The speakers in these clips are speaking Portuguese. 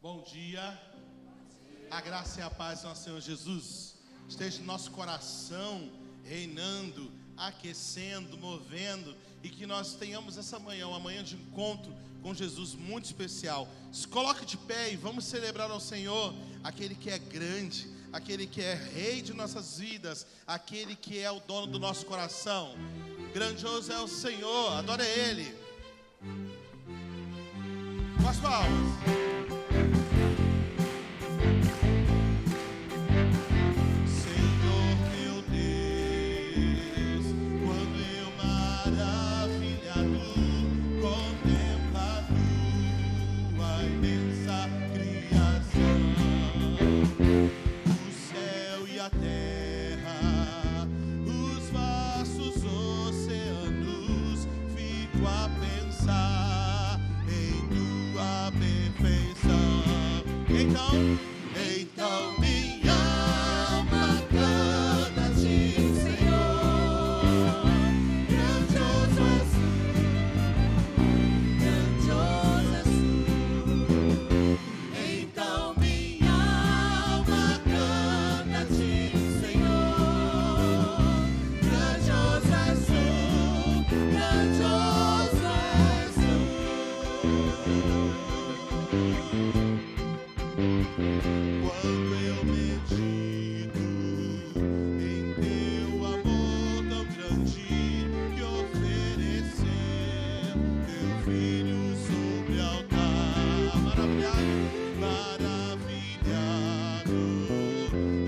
Bom dia, a graça e a paz do nosso Senhor Jesus esteja no nosso coração, reinando, aquecendo, movendo, e que nós tenhamos essa manhã, uma manhã de encontro com Jesus muito especial. Se coloque de pé e vamos celebrar ao Senhor, aquele que é grande, aquele que é rei de nossas vidas, aquele que é o dono do nosso coração. Grandioso é o Senhor, adora Ele. Com as palmas. Então minha alma canta a ti, Senhor. Grandioso és tu, grandioso és tu. Então minha alma canta a ti, Senhor. Grandioso és tu, grandioso és tu. Quando eu medito em teu amor tão grande, que ofereceu teu filho sobre o altar, maravilhado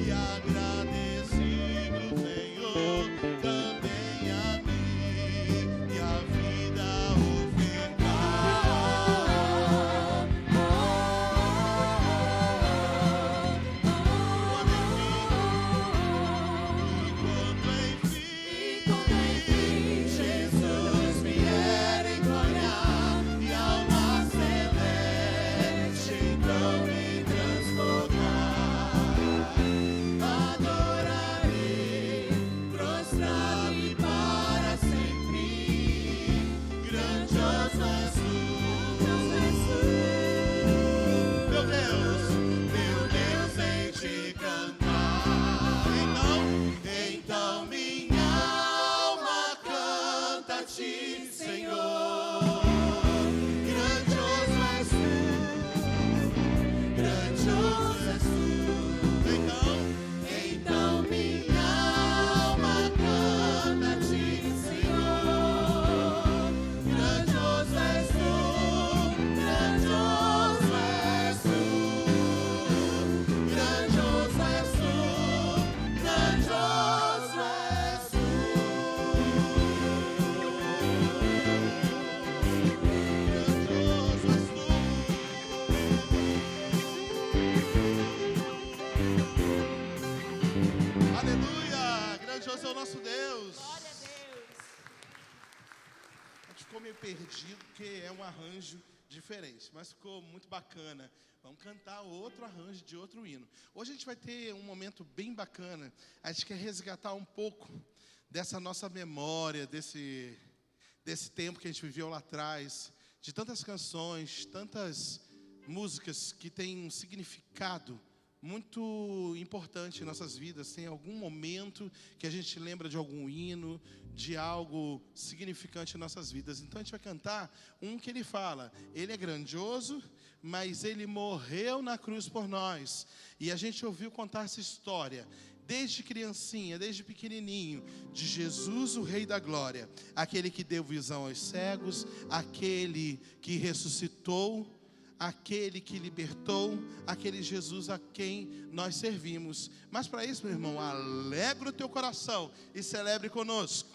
e agradecido, Senhor, também a mim e a vida ofertar. Então minha alma canta a ti, Senhor. Grandioso és tu, grandioso és tu. Então minha alma canta a ti, Senhor. Grandioso és tu, grandioso és tu. Grandioso és tu, grandioso és tu. Aleluia! Grandioso é o nosso Deus. Glória a Deus. A gente ficou meio perdido porque é um arranjo diferente, mas ficou muito bacana. Vamos cantar outro arranjo de outro hino. Hoje a gente vai ter um momento bem bacana. A gente quer resgatar um pouco dessa nossa memória, desse tempo que a gente viveu lá atrás, de tantas canções, tantas músicas que têm um significado muito importante em nossas vidas. Tem algum momento que a gente lembra de algum hino, de algo significante em nossas vidas. Então a gente vai cantar um que ele fala: ele é grandioso, mas ele morreu na cruz por nós. E a gente ouviu contar essa história. desde criancinha, desde pequenininho, de Jesus, o Rei da Glória, aquele que deu visão aos cegos, aquele que ressuscitou, aquele que libertou, aquele Jesus a quem nós servimos. Mas para isso, meu irmão, alegra o teu coração e celebre conosco.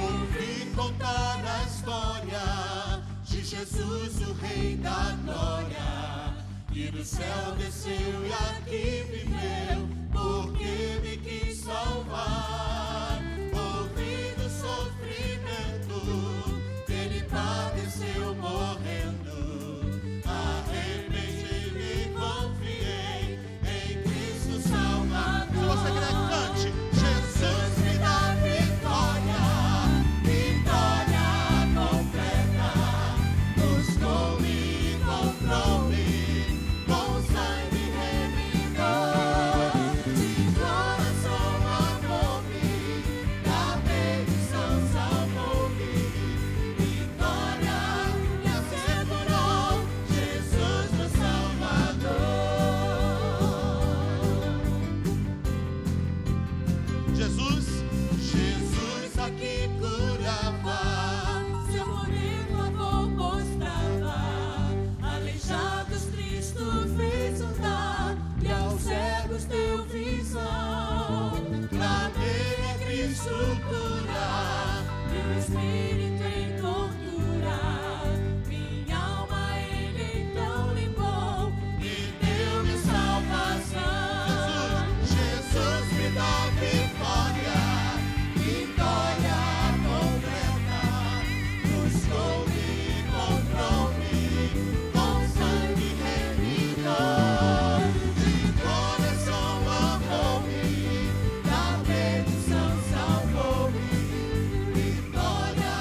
Ouvi contar a história de Jesus, o Rei da Glória, que do céu desceu e aqui viveu, porque me quis salvar. Ouvi do sofrimento que ele padeceu morrendo, arrependi-me e confiei em Cristo Salvador. Se você quer, cante. Jesus me dá vitória, vitória completa. Buscou-me e comprou-me, com sangue remidor. De coração amou-me, da perdição salvou-me. Vitória me assegurou, Jesus meu Salvador. Jesus aqui curava, seu bonito amor mostrava, aleijados Cristo fez andar, e aos cegos deu visão. Clamei a Cristo cura, meu espírito em tortura, minha alma ele então limpou, e deu-me salvação. Jesus me dá vitória, vitória completa. Buscou-me e comprou-me, com sangue remidor. De coração amou-me, da perdição salvou-me. Vitória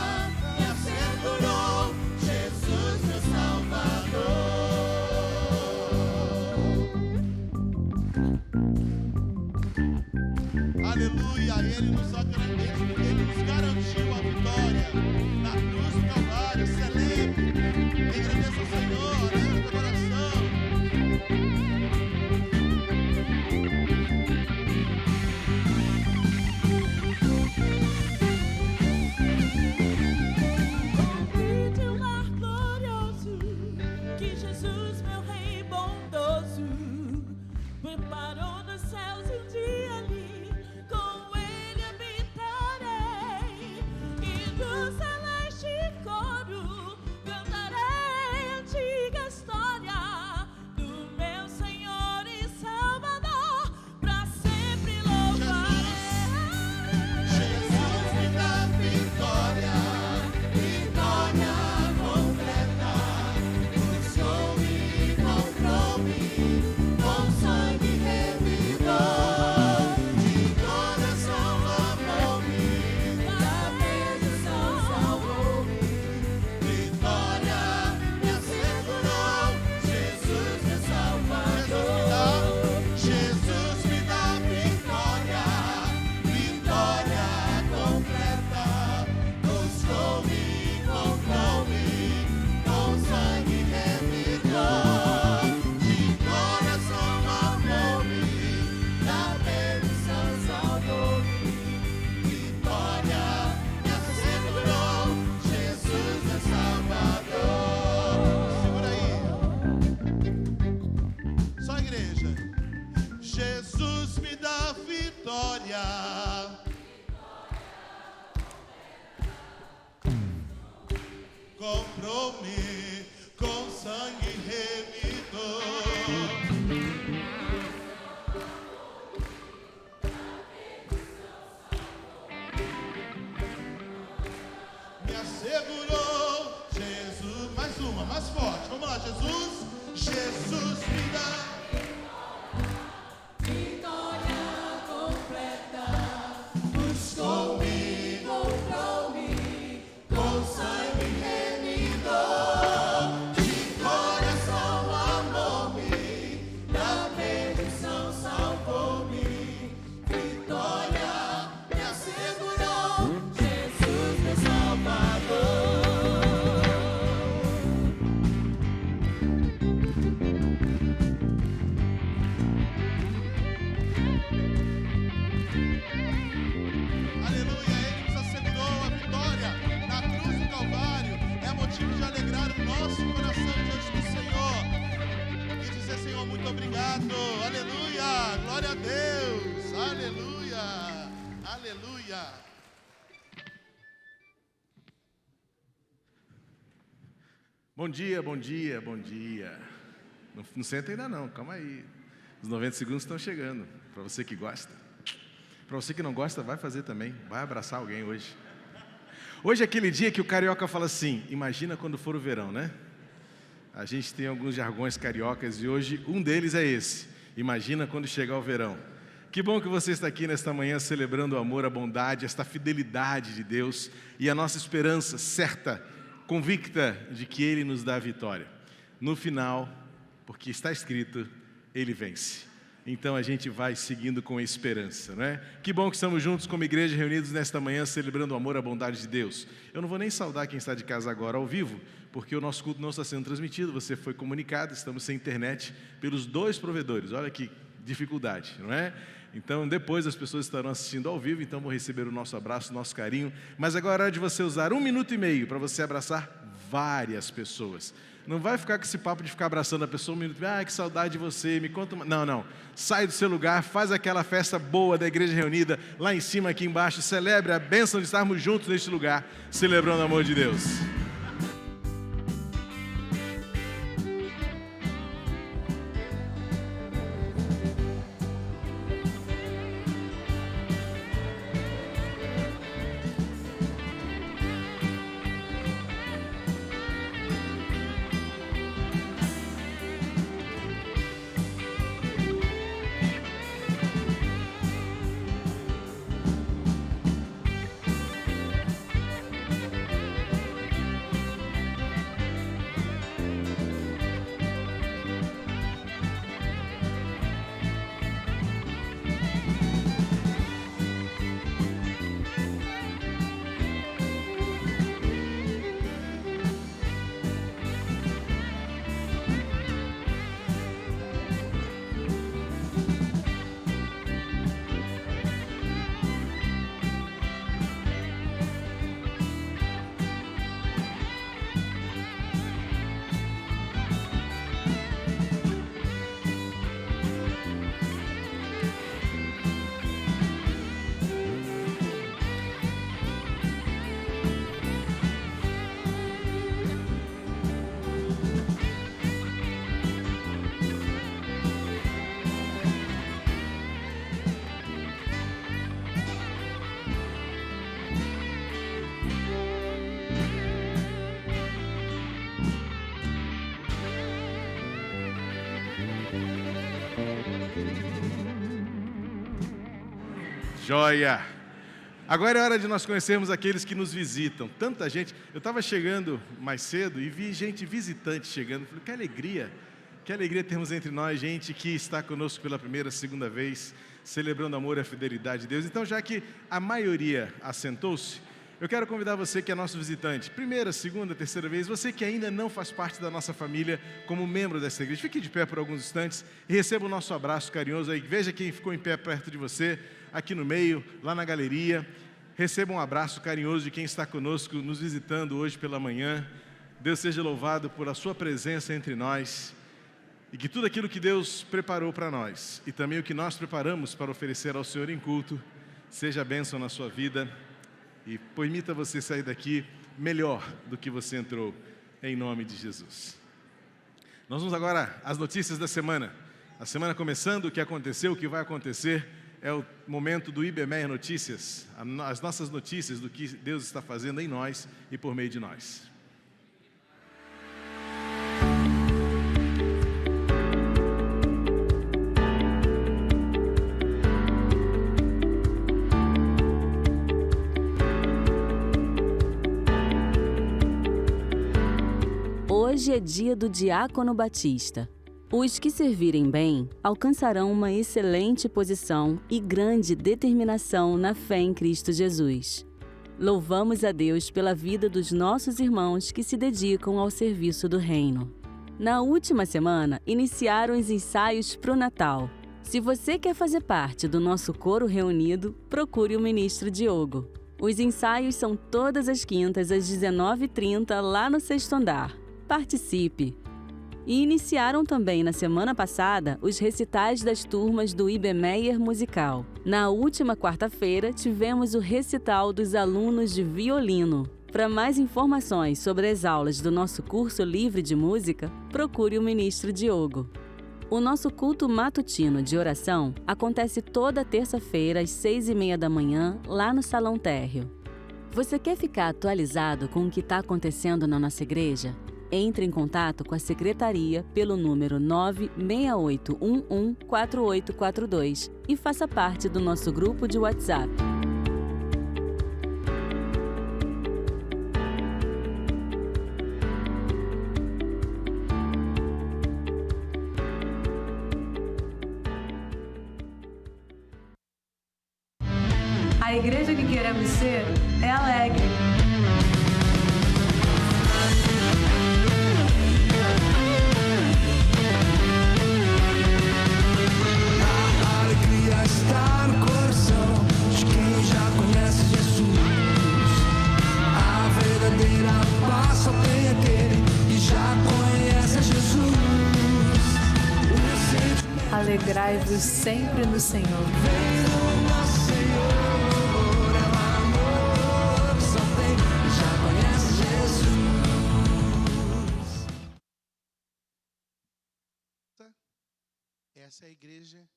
me assegurou, Jesus meu Salvador. Aleluia, Ele nos garantiu a vitória na cruz do Calvário. Celebre, agradeça ao Senhor, abre teu coração. De um lar glorioso, que Jesus, meu Rei bondoso, preparou nos céus e um dia ali com ele habitarei, e do celeste coro cantarei a antiga história do meu Senhor e Salvador, pra sempre louvarei. Jesus me dá vitória, vitória completa. Buscou-me e comprou-me, com sangue remidor. De coração amou-me, da perdição salvou-me. Vitória me assegurou, Jesus meu Salvador. Jesus me dá vitória, vitória completa. Buscou-me e comprou-me, com sangue remidor. De coração amou-me, da perdição salvou-me. Vitória me assegurou, Jesus meu Salvador. Segura aí. Só a igreja. Jesus me dá vitória. Comprou-me com sangue remidor. Me assegurou, Jesus. Mais uma, mais forte. Vamos lá, Jesus. Jesus me dá. Vitória completa. motivo de alegrar o nosso coração diante do Senhor. E dizer, Senhor, muito obrigado. Aleluia. Glória a Deus. Aleluia. Aleluia. Bom dia, bom dia, bom dia. Não senta ainda não, calma aí. Os 90 segundos estão chegando, para você que gosta. Para você que não gosta, vai fazer também, vai abraçar alguém hoje. Hoje é aquele dia que o carioca fala assim, imagina quando for o verão, né? A gente tem alguns jargões cariocas e hoje um deles é esse, imagina quando chegar o verão. Que bom que você está aqui nesta manhã celebrando o amor, a bondade, esta fidelidade de Deus e a nossa esperança certa, convicta de que Ele nos dá a vitória. No final, porque está escrito, Ele vence. Então a gente vai seguindo com esperança, não é? Que bom que estamos juntos como igreja, reunidos nesta manhã, celebrando o amor, a bondade de Deus. Eu não vou nem saudar quem está de casa agora ao vivo, porque o nosso culto não está sendo transmitido, você foi comunicado, estamos sem internet pelos 2 provedores. Olha que dificuldade, não é? Então depois as pessoas estarão assistindo ao vivo, então vão receber o nosso abraço, o nosso carinho. Mas agora é hora de você usar 1 minuto e meio para você abraçar várias pessoas. Não vai ficar com esse papo de ficar abraçando a pessoa 1 minuto, que saudade de você, me conta uma... Não, sai do seu lugar, faz aquela festa boa da igreja reunida, lá em cima, aqui embaixo, celebre a bênção de estarmos juntos neste lugar, celebrando o amor de Deus. Joia! Agora é hora de nós conhecermos aqueles que nos visitam. Tanta gente. Eu estava chegando mais cedo e vi gente visitante chegando. Falei, que alegria termos entre nós gente que está conosco pela primeira, segunda vez, celebrando o amor e a fidelidade de Deus. Então, já que a maioria assentou-se, eu quero convidar você que é nosso visitante, primeira, segunda, terceira vez, você que ainda não faz parte da nossa família como membro dessa igreja, fique de pé por alguns instantes e receba o nosso abraço carinhoso aí. Veja quem ficou em pé perto de você, aqui no meio, lá na galeria. Receba um abraço carinhoso de quem está conosco, nos visitando hoje pela manhã. Deus seja louvado por a sua presença entre nós e que tudo aquilo que Deus preparou para nós e também o que nós preparamos para oferecer ao Senhor em culto, seja bênção na sua vida. E permita você sair daqui melhor do que você entrou, em nome de Jesus. Nós vamos agora às notícias da semana. A semana começando, o que aconteceu, o que vai acontecer, é o momento do IBMER Notícias, as nossas notícias do que Deus está fazendo em nós e por meio de nós. Hoje é dia do Diácono Batista. Os que servirem bem alcançarão uma excelente posição e grande determinação na fé em Cristo Jesus. Louvamos a Deus pela vida dos nossos irmãos que se dedicam ao serviço do Reino. Na última semana, iniciaram os ensaios para o Natal. Se você quer fazer parte do nosso coro reunido, procure o ministro Diogo. Os ensaios são todas as quintas às 19h30 lá no sexto andar. Participe! E iniciaram também na semana passada os recitais das turmas do Ibemeyer Musical. Na última quarta-feira tivemos o recital dos alunos de violino. Para mais informações sobre as aulas do nosso curso livre de música, procure o ministro Diogo. O nosso culto matutino de oração acontece toda terça-feira às 6h30 da manhã, lá no Salão Térreo. Você quer ficar atualizado com o que está acontecendo na nossa igreja? Entre em contato com a secretaria pelo número 968114842 e faça parte do nosso grupo de WhatsApp. A igreja que queremos ser é alegre. A alegria está no coração de quem já conhece Jesus. A verdadeira paz só tem aquele que já conhece Jesus. Alegrai-vos sempre no Senhor. Essa é a igreja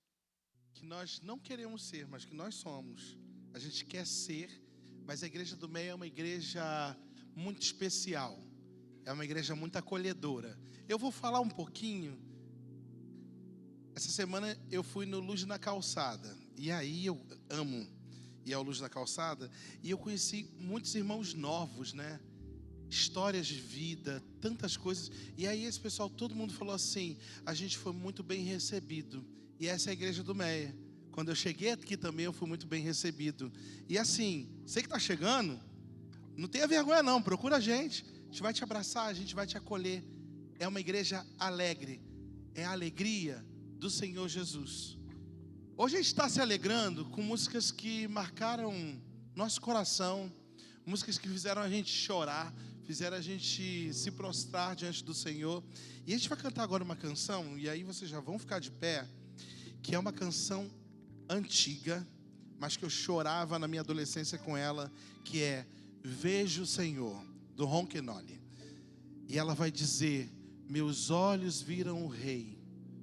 que nós não queremos ser, mas que nós somos. A gente quer ser, mas a igreja do Meia é uma igreja muito especial. É uma igreja muito acolhedora. Eu vou falar um pouquinho. Essa semana eu fui no Luz na Calçada. E aí eu amo ir ao Luz na Calçada. E eu conheci muitos irmãos novos, né? Histórias de vida, tantas coisas. E aí esse pessoal, todo mundo falou assim: a gente foi muito bem recebido. E essa é a igreja do Meia. Quando eu cheguei aqui também eu fui muito bem recebido. E assim, você que está chegando, não tenha vergonha não, procura a gente vai te abraçar, a gente vai te acolher. É uma igreja alegre, é a alegria do Senhor Jesus. Hoje a gente está se alegrando com músicas que marcaram nosso coração, músicas que fizeram a gente chorar, fizeram a gente se prostrar diante do Senhor. E a gente vai cantar agora uma canção, e aí vocês já vão ficar de pé, que é uma canção antiga, mas que eu chorava na minha adolescência com ela, que é Vejo o Senhor, do Ron Quenoly. E ela vai dizer: meus olhos viram o Rei,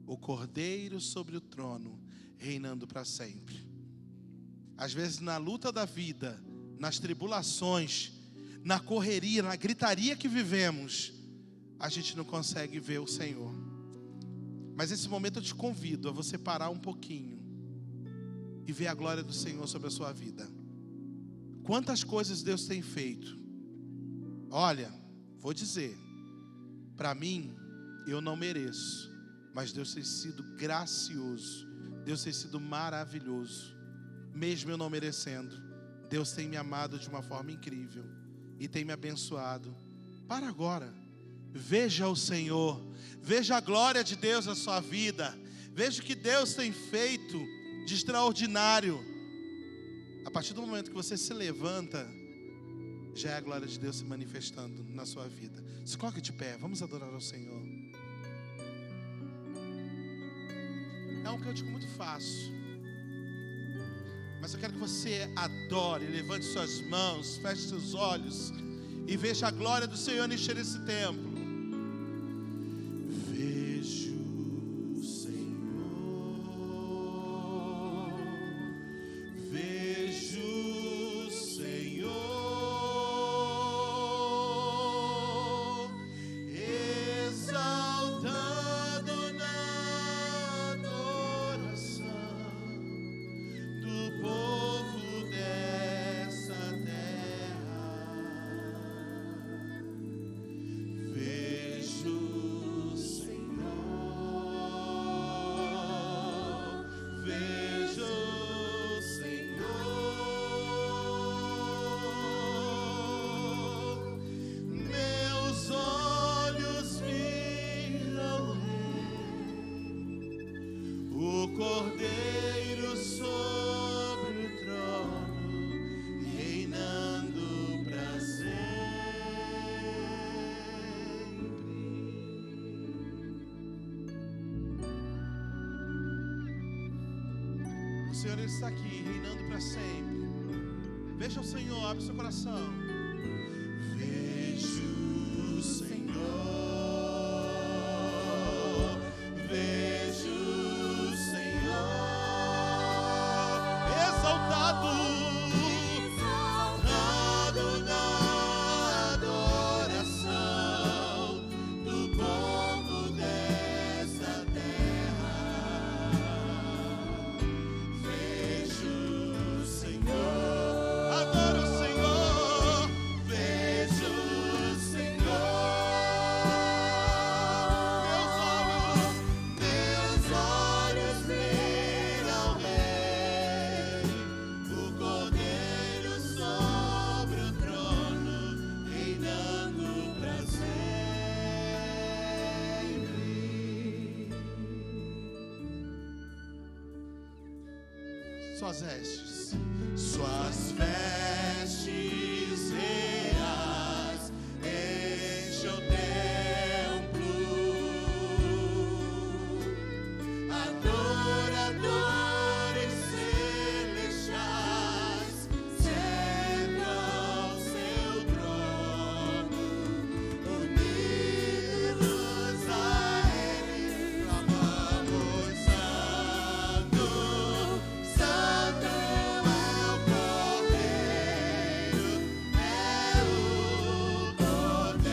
o Cordeiro sobre o trono, reinando para sempre. Às vezes na luta da vida, nas tribulações, na correria, na gritaria que vivemos, a gente não consegue ver o Senhor. Mas nesse momento eu te convido a você parar um pouquinho e ver a glória do Senhor sobre a sua vida. Quantas coisas Deus tem feito. Olha, vou dizer, para mim, eu não mereço, mas Deus tem sido gracioso, Deus tem sido maravilhoso, mesmo eu não merecendo. Deus tem me amado de uma forma incrível e tem me abençoado. Para agora, veja o Senhor, veja a glória de Deus na sua vida, veja o que Deus tem feito de extraordinário. A partir do momento que você se levanta, já é a glória de Deus se manifestando na sua vida. Se coloque de pé, vamos adorar ao Senhor. É um cântico muito fácil, mas eu quero que você adore, levante suas mãos, feche seus olhos e veja a glória do Senhor encher esse templo. Vejo o Senhor, vejo o Senhor, exaltado na adoração do povo dessa terra. Senhor ele está aqui, reinando para sempre. Veja o Senhor, abre seu coração. Vejo o Senhor, vejo o Senhor exaltado, exaltado na adoração do povo desta terra. Vejo o Senhor, adoro o Senhor, vejo o Senhor. Meus olhos viram o Rei, o Cordeiro sobre o trono, reinando para sempre. Suas vestes reais enchem o templo, adoradores celestiais cercam seu trono, unidos a Ele, clamamos: Santo, Santo é o Cordeiro, é o Cordeiro.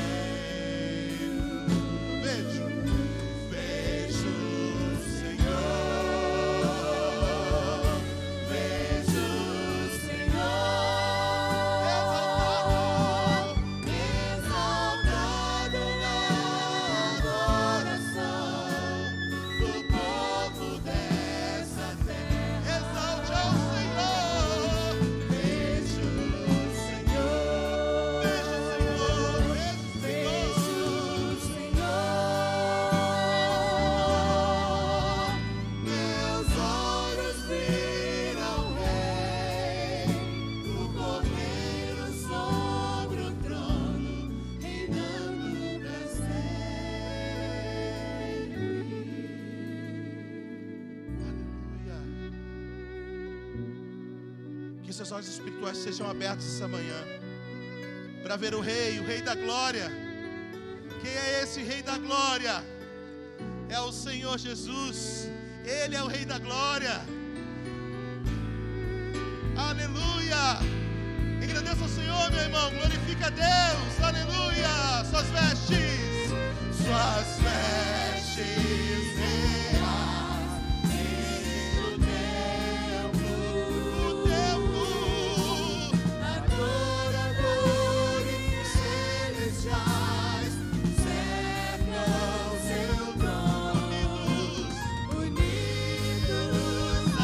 Vejo o Senhor, vejo o Senhor, exaltado na adoração do povo dessa terra. Exalte ao Senhor, vejo o Senhor, vejo o Senhor, vejo o Senhor. Meus olhos viram o Rei, o Cordeiro sobre o trono, reinando para sempre. Aleluia. Que seus olhos espirituais sejam abertos essa manhã para ver o Rei da Glória. Quem é esse Rei da Glória? É o Senhor Jesus. Ele é o Rei da Glória. Aleluia. Engrandeça o Senhor, meu irmão. Glorifica a Deus. Aleluia. Suas vestes reais enchem o templo, adoradores celestiais cercam seu trono, unidos a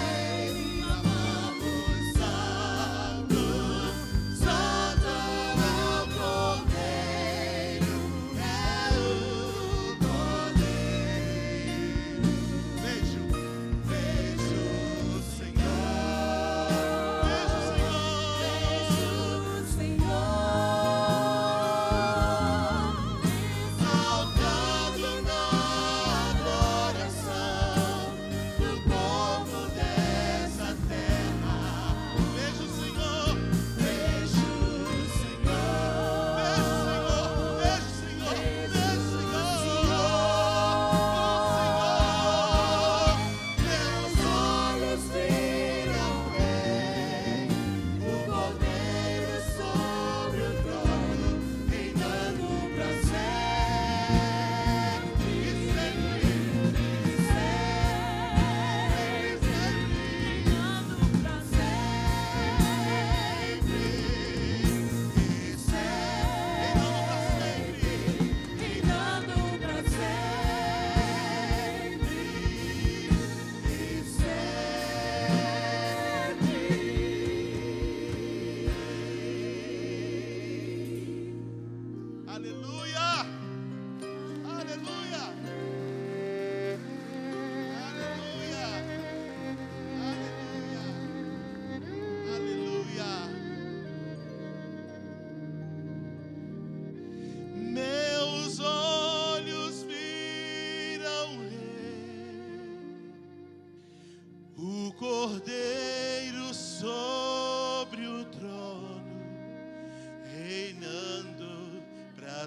Ele, clamamos: Santo, Santo é o Cordeiro.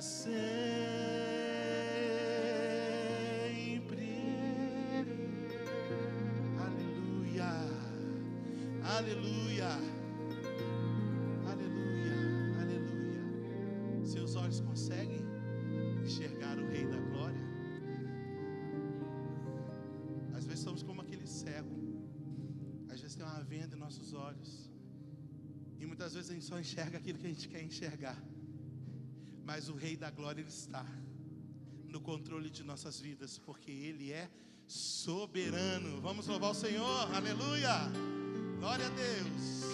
sempre. Aleluia, aleluia, aleluia, aleluia. Seus olhos conseguem enxergar o Rei da Glória? Às vezes somos como aquele cego. Às vezes tem uma venda em nossos olhos. E muitas vezes a gente só enxerga aquilo que a gente quer enxergar. Mas o Rei da Glória, Ele está no controle de nossas vidas, porque Ele é soberano. Vamos louvar o Senhor, aleluia, glória a Deus,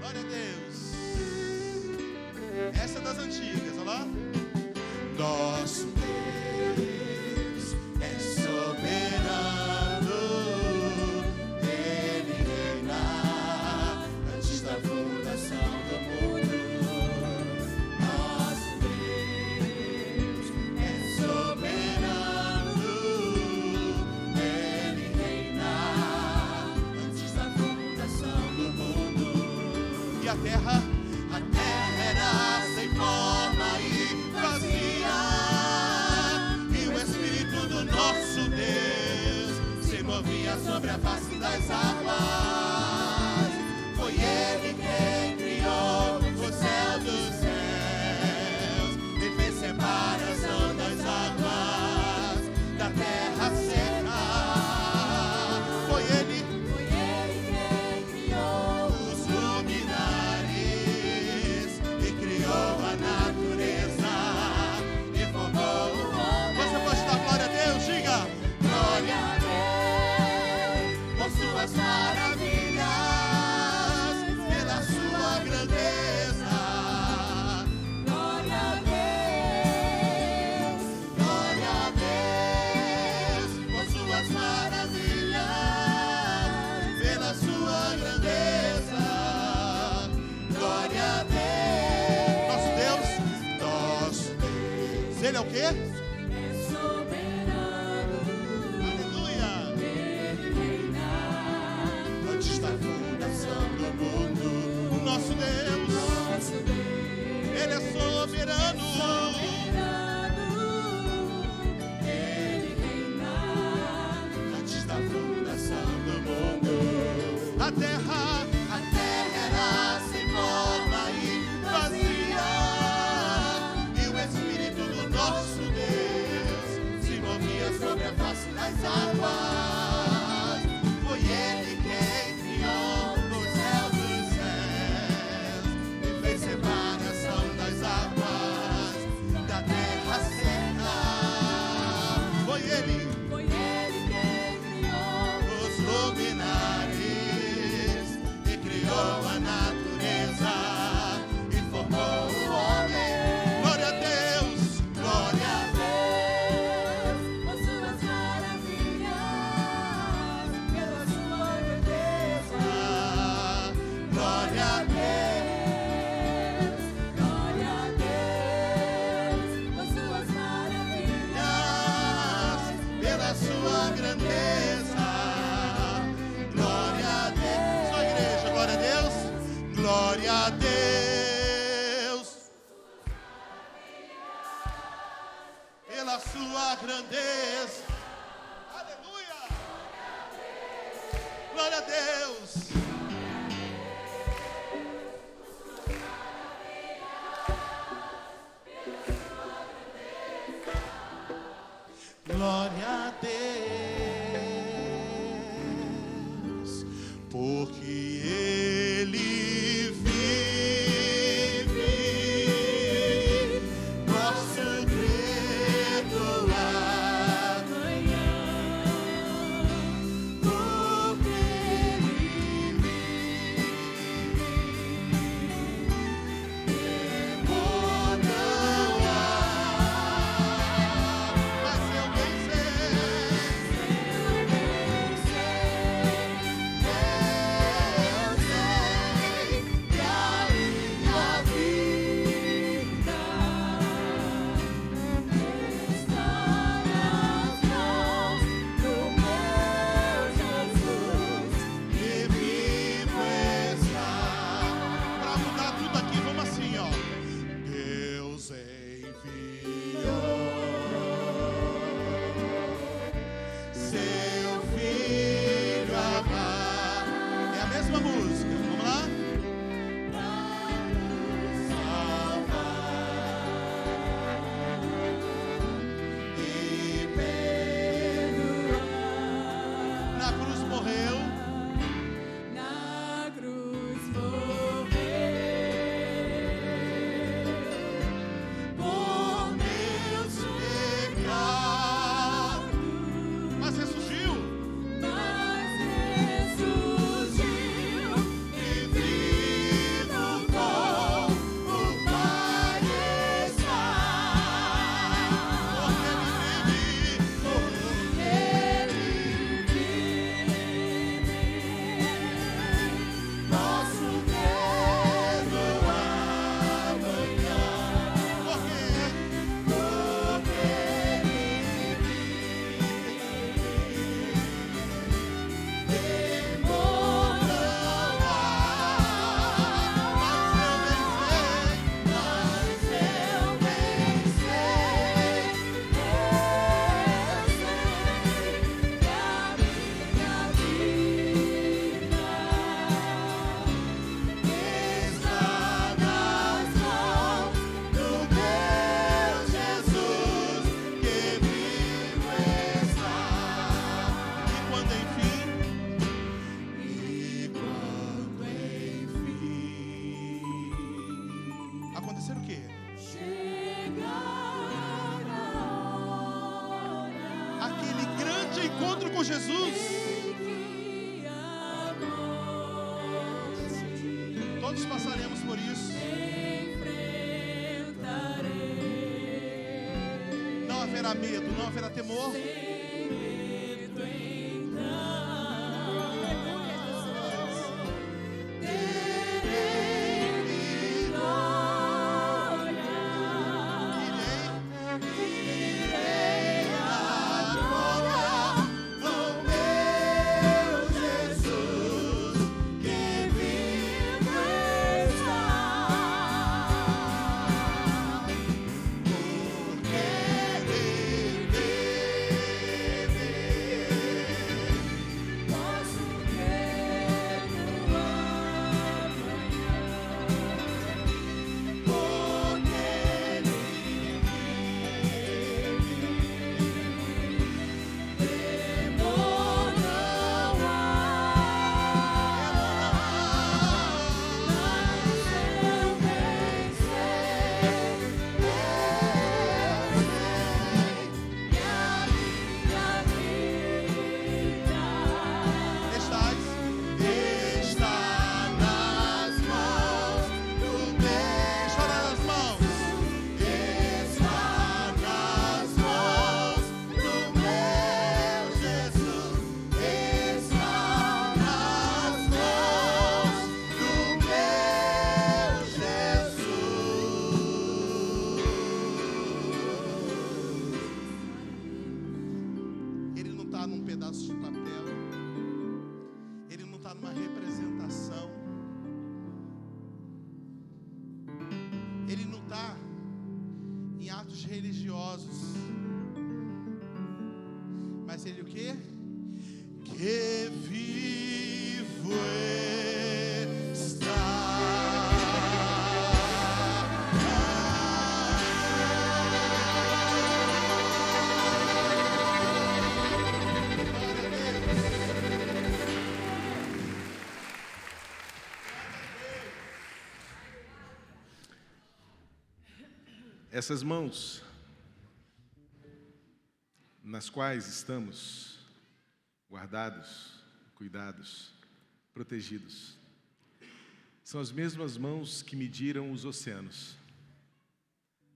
glória a Deus. Essa é das antigas, olha lá. Nosso Deus é soberano, Ele reina antes da fundação do mundo. Nosso Deus é soberano, Ele reina antes da fundação do mundo. E a terra era sem forma e vazia, e o Espírito do nosso Deus se movia sobre a face das águas. Foi Ele quem criou o céu dos céus e fez separação das águas da terra seca. Foi Ele quem criou os luminares e criou a natureza e formou o homem. Você pode dar glória a Deus? Diga glória a Deus por suas maravilhas, pela sua grandeza. Glória a Deus por suas maravilhas, pela sua grandeza. Glória a Deus. Nosso Deus, Ele é o quê? Aleluia. Antes da fundação do mundo, o nosso Deus, Ele é soberano. Ele reina antes da fundação do mundo. A terra era sem forma e vazia, e o Espírito do nosso Deus se movia sobre a face das águas. Foi Ele quem criou o céu dos céus e fez separação das águas da terra seca. Foi Ele quem criou os luminares e criou a natureza e formou o homem. Glória a Deus, glória a Deus por suas maravilhas, pela sua grandeza. Glória a Deus por suas maravilhas, pela sua grandeza. Glória a Deus. Só a igreja, glória a Deus. Glória a Deus pela sua grandeza. Aleluia. Glória a Deus. Glória a Deus, porque Ele vive, nosso credo amanhã, porque Ele vive, temor não há, mas eu vencerei. acontecer o quê? Aquele grande encontro com Jesus. Todos passaremos por isso. Não haverá medo, não haverá temor. Religiosos, mas ele o quê? Que vivo está. Essas mãos nas quais estamos guardados, cuidados, protegidos, são as mesmas mãos que mediram os oceanos,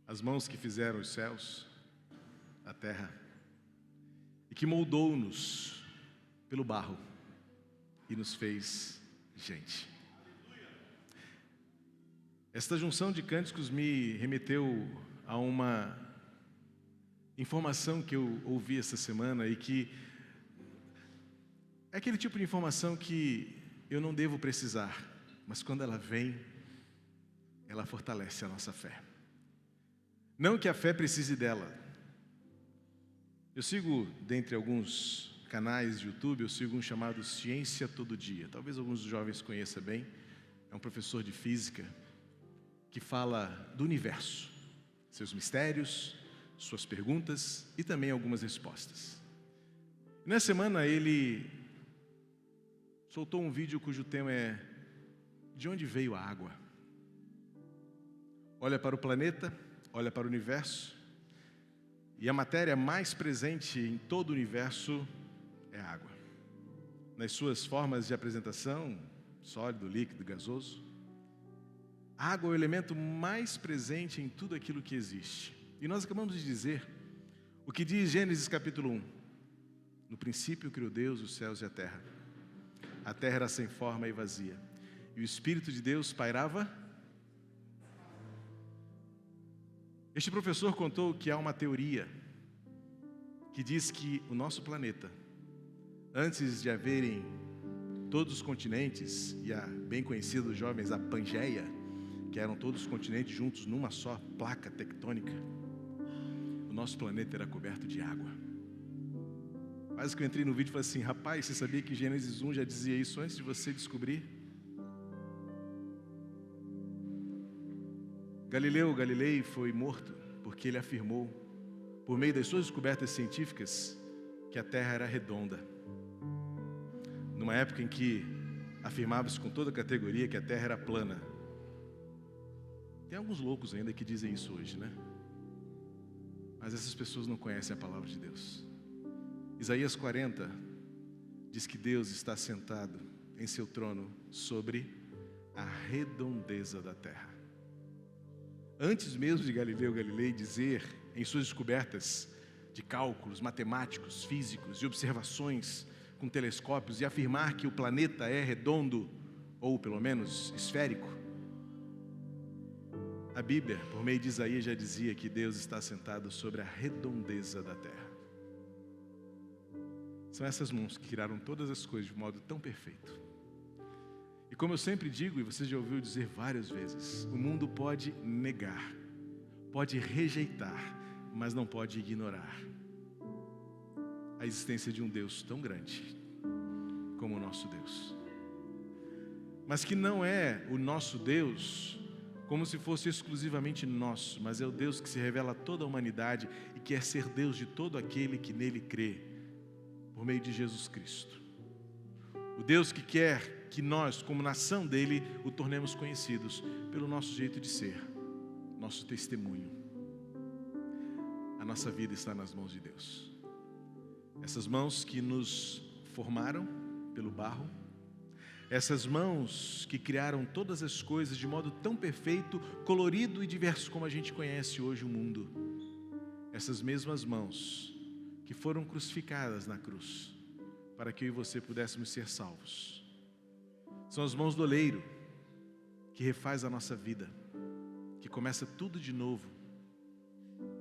as mãos que fizeram os céus, a terra, e que moldou-nos pelo barro e nos fez gente. Esta junção de cânticos me remeteu a uma informação que eu ouvi essa semana e que é aquele tipo de informação que eu não devo precisar, mas quando ela vem, ela fortalece a nossa fé. Não que a fé precise dela. Eu sigo, dentre alguns canais de YouTube, eu sigo um chamado Ciência Todo Dia. Talvez alguns dos jovens conheçam bem. É um professor de física que fala do universo, seus mistérios, suas perguntas e também algumas respostas. E na semana ele soltou um vídeo cujo tema é: de onde veio a água? Olha para o planeta, olha para o universo, e a matéria mais presente em todo o universo é a água. Nas suas formas de apresentação, sólido, líquido, gasoso, a água é o elemento mais presente em tudo aquilo que existe. E nós acabamos de dizer o que diz Gênesis capítulo 1. No princípio criou Deus os céus e a terra. A terra era sem forma e vazia, e o Espírito de Deus pairava. Este professor contou que há uma teoria que diz que o nosso planeta, antes de haverem todos os continentes, e a bem conhecida dos jovens, a Pangeia, que eram todos os continentes juntos numa só placa tectônica, o nosso planeta era coberto de água. Quase que eu entrei no vídeo e falei assim: rapaz, você sabia que Gênesis 1 já dizia isso antes de você descobrir? Galileu Galilei foi morto porque ele afirmou, por meio das suas descobertas científicas, que a Terra era redonda. Numa época em que afirmava-se com toda categoria que a Terra era plana. Tem alguns loucos ainda que dizem isso hoje, né? Mas essas pessoas não conhecem a palavra de Deus. Isaías 40 diz que Deus está sentado em seu trono sobre a redondeza da terra. Antes mesmo de Galileu Galilei dizer em suas descobertas de cálculos matemáticos, físicos e observações com telescópios e afirmar que o planeta é redondo, ou pelo menos esférico, a Bíblia, por meio de Isaías, já dizia que Deus está sentado sobre a redondeza da terra. São essas mãos que criaram todas as coisas de modo tão perfeito. E como eu sempre digo, e você já ouviu dizer várias vezes, o mundo pode negar, pode rejeitar, mas não pode ignorar a existência de um Deus tão grande como o nosso Deus. Mas que não é o nosso Deus como se fosse exclusivamente nosso, mas é o Deus que se revela a toda a humanidade e quer ser Deus de todo aquele que nele crê, por meio de Jesus Cristo. O Deus que quer que nós, como nação dele, o tornemos conhecidos pelo nosso jeito de ser, nosso testemunho. A nossa vida está nas mãos de Deus. Essas mãos que nos formaram pelo barro, essas mãos que criaram todas as coisas de modo tão perfeito, colorido e diverso como a gente conhece hoje o mundo. Essas mesmas mãos que foram crucificadas na cruz, para que eu e você pudéssemos ser salvos. São as mãos do oleiro, que refaz a nossa vida, que começa tudo de novo,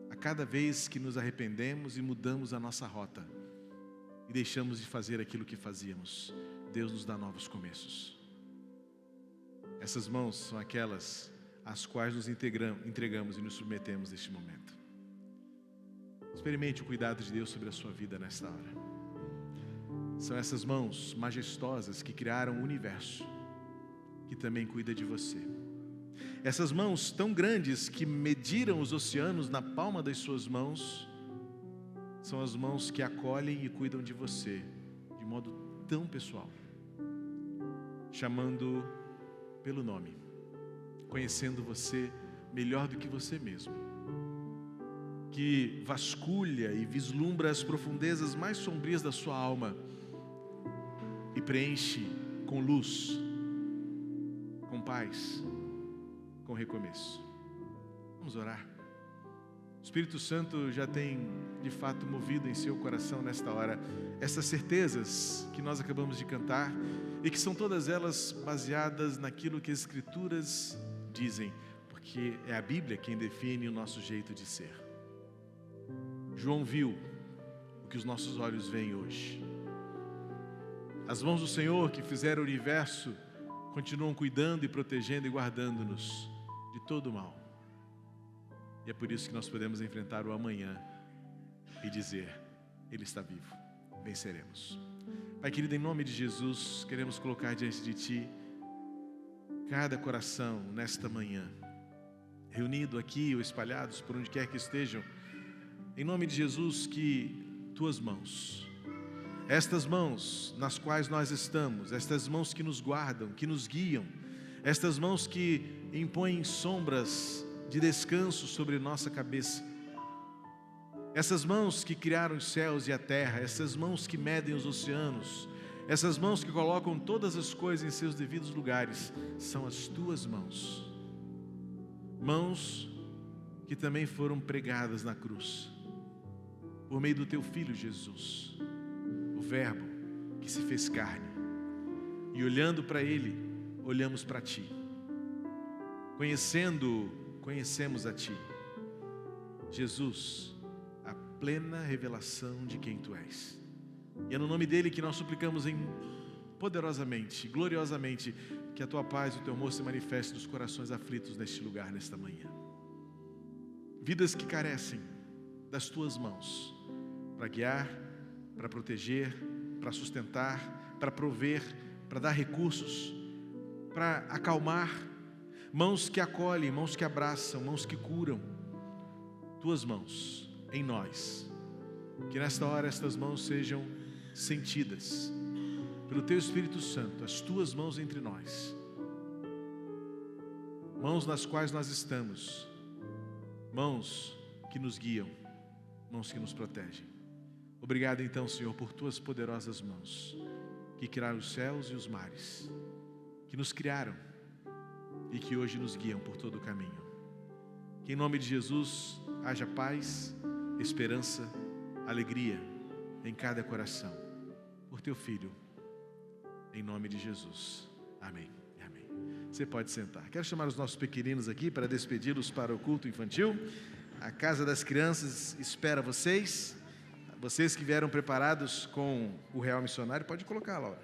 a cada vez que nos arrependemos e mudamos a nossa rota, e deixamos de fazer aquilo que fazíamos. Deus nos dá novos começos. Essas mãos são aquelas às quais nos entregamos e nos submetemos neste momento. Experimente o cuidado de Deus sobre a sua vida nesta hora. São essas mãos majestosas que criaram o universo, que também cuida de você. Essas mãos tão grandes que mediram os oceanos na palma das suas mãos, são as mãos que acolhem e cuidam de você, de modo tão pessoal, chamando pelo nome, conhecendo você melhor do que você mesmo, que vasculha e vislumbra as profundezas mais sombrias da sua alma e preenche com luz, com paz, com recomeço. Vamos orar. O Espírito Santo já tem, de fato, movido em seu coração nesta hora essas certezas que nós acabamos de cantar e que são todas elas baseadas naquilo que as Escrituras dizem, porque é a Bíblia quem define o nosso jeito de ser. João viu o que os nossos olhos veem hoje. As mãos do Senhor que fizeram o universo continuam cuidando e protegendo e guardando-nos de todo o mal. E é por isso que nós podemos enfrentar o amanhã e dizer: Ele está vivo, venceremos. Pai querido, em nome de Jesus, queremos colocar diante de Ti cada coração nesta manhã, reunido aqui ou espalhados por onde quer que estejam, em nome de Jesus, que Tuas mãos, estas mãos nas quais nós estamos, estas mãos que nos guardam, que nos guiam, estas mãos que impõem sombras de descanso sobre nossa cabeça, essas mãos que criaram os céus e a terra, essas mãos que medem os oceanos, essas mãos que colocam todas as coisas em seus devidos lugares, são as Tuas mãos, mãos que também foram pregadas na cruz, por meio do Teu Filho Jesus, o Verbo que se fez carne, e olhando para Ele, olhamos para Ti, conhecemos a Ti, Jesus, a plena revelação de quem Tu és. E é no nome dEle que nós suplicamos poderosamente, gloriosamente, que a Tua paz e o Teu amor se manifestem nos corações aflitos neste lugar, nesta manhã. Vidas que carecem das Tuas mãos, para guiar, para proteger, para sustentar, para prover, para dar recursos, para acalmar, mãos que acolhem, mãos que abraçam, mãos que curam. Tuas mãos em nós, que nesta hora estas mãos sejam sentidas pelo Teu Espírito Santo, as Tuas mãos entre nós, mãos nas quais nós estamos, mãos que nos guiam, mãos que nos protegem. Obrigado então, Senhor, por tuas poderosas mãos, que criaram os céus e os mares, que nos criaram e que hoje nos guiam por todo o caminho. Que em nome de Jesus haja paz, esperança, alegria em cada coração, por teu Filho, em nome de Jesus. Amém. Amém. Você pode sentar. Quero chamar os nossos pequeninos aqui para despedi-los para o culto infantil. A Casa das Crianças espera vocês. Vocês que vieram preparados com o Real Missionário, pode colocar, Laura.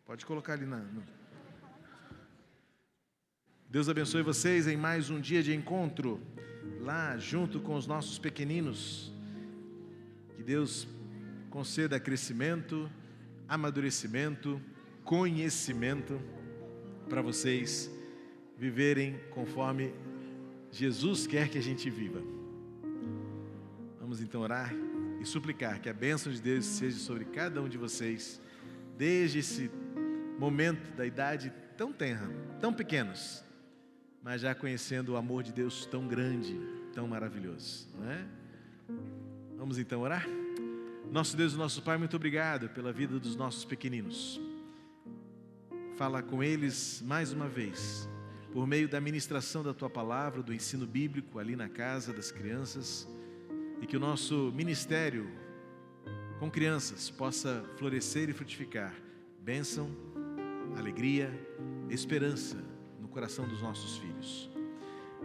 Pode colocar ali Deus abençoe vocês em mais um dia de encontro, lá junto com os nossos pequeninos. Que Deus conceda crescimento, amadurecimento, conhecimento, para vocês viverem conforme Jesus quer que a gente viva. Vamos então orar e suplicar que a bênção de Deus seja sobre cada um de vocês, desde esse momento da idade tão tenra, tão pequenos, mas já conhecendo o amor de Deus tão grande, tão maravilhoso, não é? Vamos então orar? Nosso Deus e nosso Pai, muito obrigado pela vida dos nossos pequeninos. Fala com eles mais uma vez, por meio da ministração da Tua Palavra, do ensino bíblico ali na Casa das Crianças, e que o nosso ministério com crianças possa florescer e frutificar bênção, alegria, esperança no coração dos nossos filhos.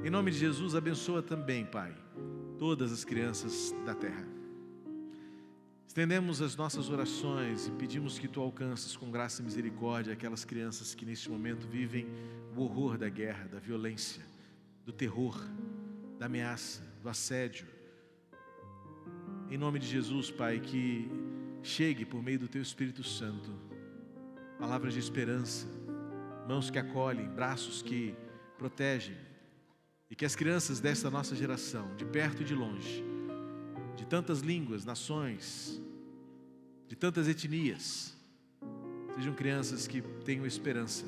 Em nome de Jesus, abençoa também, Pai, todas as crianças da terra. Estendemos as nossas orações e pedimos que Tu alcances com graça e misericórdia aquelas crianças que neste momento vivem o horror da guerra, da violência, do terror, da ameaça, do assédio. Em nome de Jesus, Pai, que chegue por meio do Teu Espírito Santo palavras de esperança, mãos que acolhem, braços que protegem, e que as crianças desta nossa geração, de perto e de longe, de tantas línguas, nações, de tantas etnias, sejam crianças que tenham esperança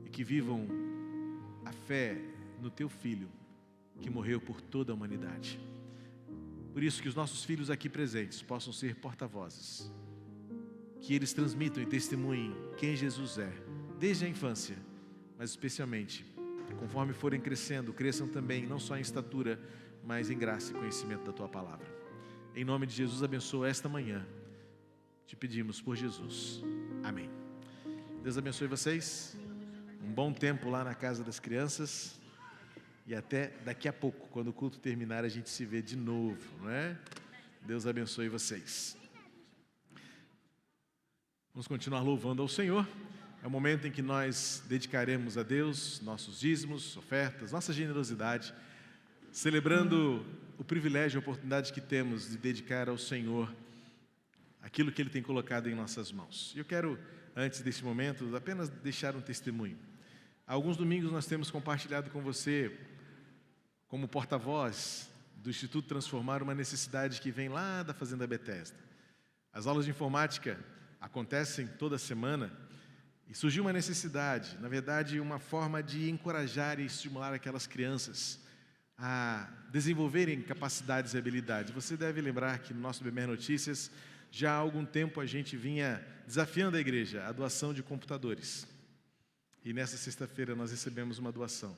e que vivam a fé no Teu Filho, que morreu por toda a humanidade. Por isso que os nossos filhos aqui presentes possam ser porta-vozes, que eles transmitam e testemunhem quem Jesus é, desde a infância, mas especialmente, conforme forem crescendo, cresçam também, não só em estatura, mas em graça e conhecimento da Tua Palavra. Em nome de Jesus, abençoa esta manhã, te pedimos por Jesus. Amém. Deus abençoe vocês, um bom tempo lá na Casa das Crianças, e até daqui a pouco, quando o culto terminar, a gente se vê de novo, não é? Deus abençoe vocês. Vamos continuar louvando ao Senhor. É o momento em que nós dedicaremos a Deus nossos dízimos, ofertas, nossa generosidade, celebrando o privilégio e a oportunidade que temos de dedicar ao Senhor aquilo que Ele tem colocado em nossas mãos. E eu quero, antes desse momento, apenas deixar um testemunho. Há alguns domingos nós temos compartilhado com você, como porta-voz do Instituto Transformar, uma necessidade que vem lá da Fazenda Bethesda. As aulas de informática acontecem toda semana e surgiu uma necessidade, na verdade, uma forma de encorajar e estimular aquelas crianças a desenvolverem capacidades e habilidades. Você deve lembrar que no nosso BMR Notícias, já há algum tempo a gente vinha desafiando a igreja a doação de computadores. E nessa sexta-feira nós recebemos uma doação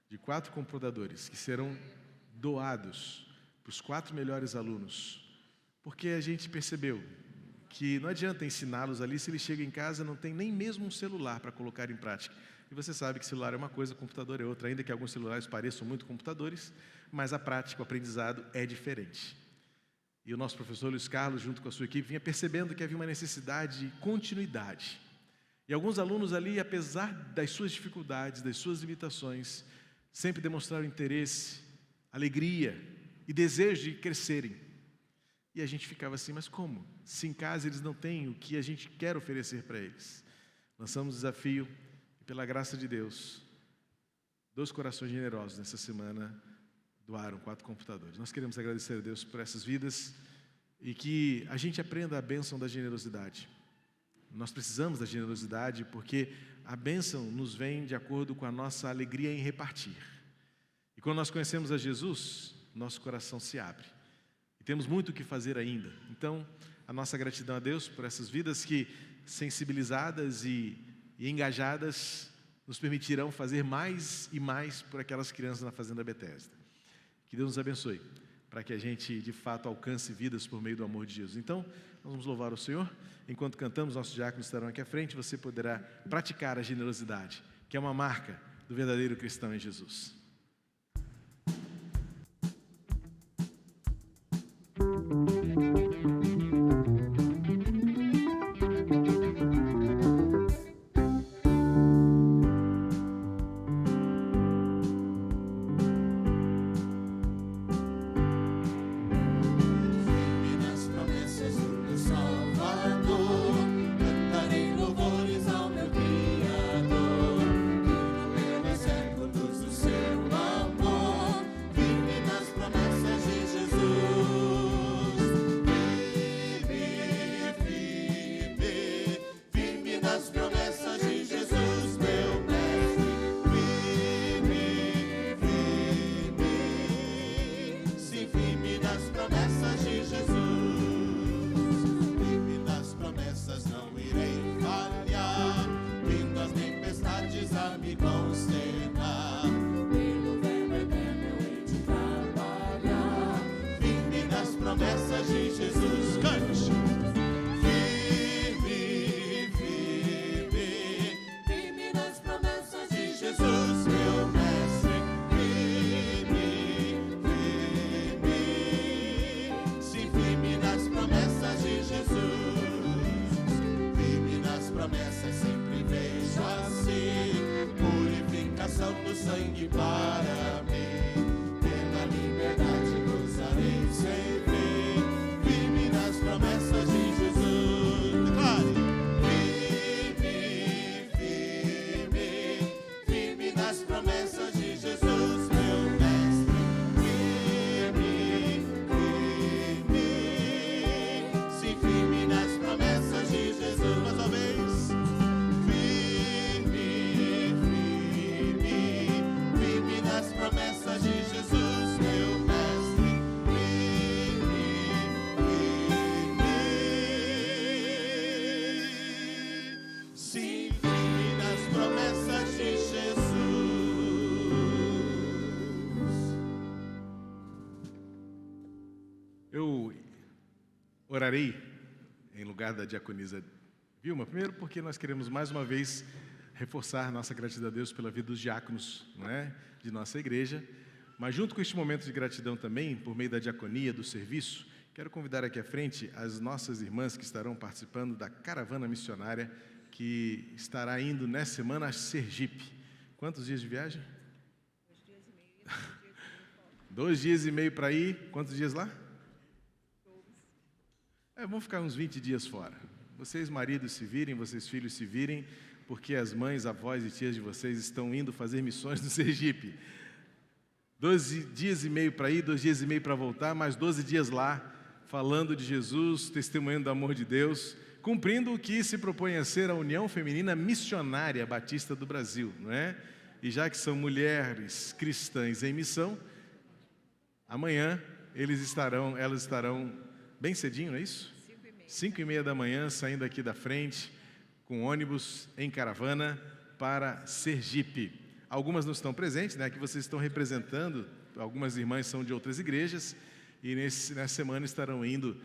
de 4 computadores que serão doados para os 4 melhores alunos, porque a gente percebeu que não adianta ensiná-los ali se eles chegam em casa e não tem nem mesmo um celular para colocar em prática. E você sabe que celular é uma coisa, computador é outra, ainda que alguns celulares pareçam muito computadores, mas a prática, o aprendizado é diferente. E o nosso professor Luiz Carlos, junto com a sua equipe, vinha percebendo que havia uma necessidade de continuidade. E alguns alunos ali, apesar das suas dificuldades, das suas limitações, sempre demonstraram interesse, alegria e desejo de crescerem. E a gente ficava assim, mas como? Se em casa eles não têm o que a gente quer oferecer para eles. Lançamos o desafio e, pela graça de Deus, 2 corações generosos nessa semana doaram 4 computadores. Nós queremos agradecer a Deus por essas vidas e que a gente aprenda a bênção da generosidade. Nós precisamos da generosidade porque a bênção nos vem de acordo com a nossa alegria em repartir. E quando nós conhecemos a Jesus, nosso coração se abre. E temos muito o que fazer ainda. Então, a nossa gratidão a Deus por essas vidas que, sensibilizadas e engajadas, nos permitirão fazer mais e mais por aquelas crianças na Fazenda Betesda. Que Deus nos abençoe, para que a gente, de fato, alcance vidas por meio do amor de Jesus. Então, nós vamos louvar o Senhor. Enquanto cantamos, nossos diáconos estarão aqui à frente, você poderá praticar a generosidade, que é uma marca do verdadeiro cristão em Jesus. Orarei em lugar da diaconisa Vilma, primeiro porque nós queremos mais uma vez reforçar nossa gratidão a Deus pela vida dos diáconos, não é? De nossa igreja, mas junto com este momento de gratidão também, por meio da diaconia, do serviço, quero convidar aqui à frente as nossas irmãs que estarão participando da caravana missionária que estará indo nessa semana a Sergipe. Quantos dias de viagem? 2 dias e meio para ir, quantos dias lá? Vamos ficar uns 20 dias fora. Vocês maridos se virem, vocês filhos se virem, porque as mães, avós e tias de vocês estão indo fazer missões no Sergipe. 12 dias e meio para ir, 2 dias e meio para voltar, mais 12 dias lá, falando de Jesus, testemunhando do amor de Deus, cumprindo o que se propõe a ser a União Feminina Missionária Batista do Brasil, não é? E já que são mulheres cristãs em missão, amanhã elas estarão bem cedinho, não é isso? 5h30 da manhã, saindo aqui da frente, com ônibus em caravana para Sergipe. Algumas não estão presentes, né? Que vocês estão representando, algumas irmãs são de outras igrejas, e nessa semana estarão indo,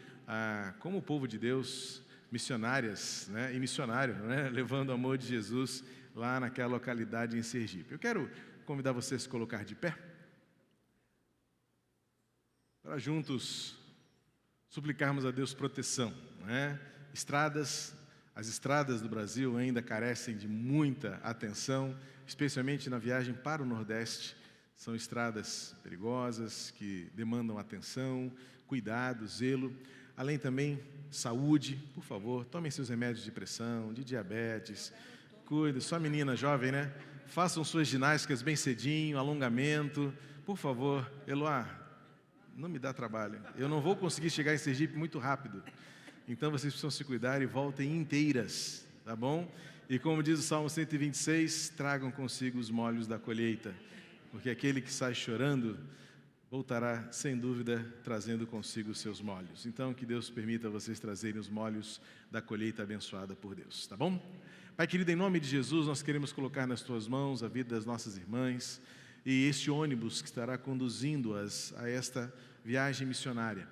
como povo de Deus, missionárias, né? E missionário, né? Levando o amor de Jesus lá naquela localidade em Sergipe. Eu quero convidar vocês a se colocar de pé, para juntos suplicarmos a Deus proteção, né? As estradas do Brasil ainda carecem de muita atenção, especialmente na viagem para o Nordeste. São estradas perigosas, que demandam atenção, cuidado, zelo. Além também, saúde, por favor, tomem seus remédios de pressão, de diabetes. Cuide, só menina jovem, né? Façam suas ginásticas bem cedinho, alongamento. Por favor, Eloá, não me dá trabalho. Eu não vou conseguir chegar em Sergipe muito rápido. Então vocês precisam se cuidar e voltem inteiras, tá bom? E como diz o Salmo 126, tragam consigo os molhos da colheita, porque aquele que sai chorando voltará, sem dúvida, trazendo consigo os seus molhos. Então, que Deus permita vocês trazerem os molhos da colheita abençoada por Deus, tá bom? Pai querido, em nome de Jesus, nós queremos colocar nas Tuas mãos a vida das nossas irmãs e este ônibus que estará conduzindo-as a esta viagem missionária.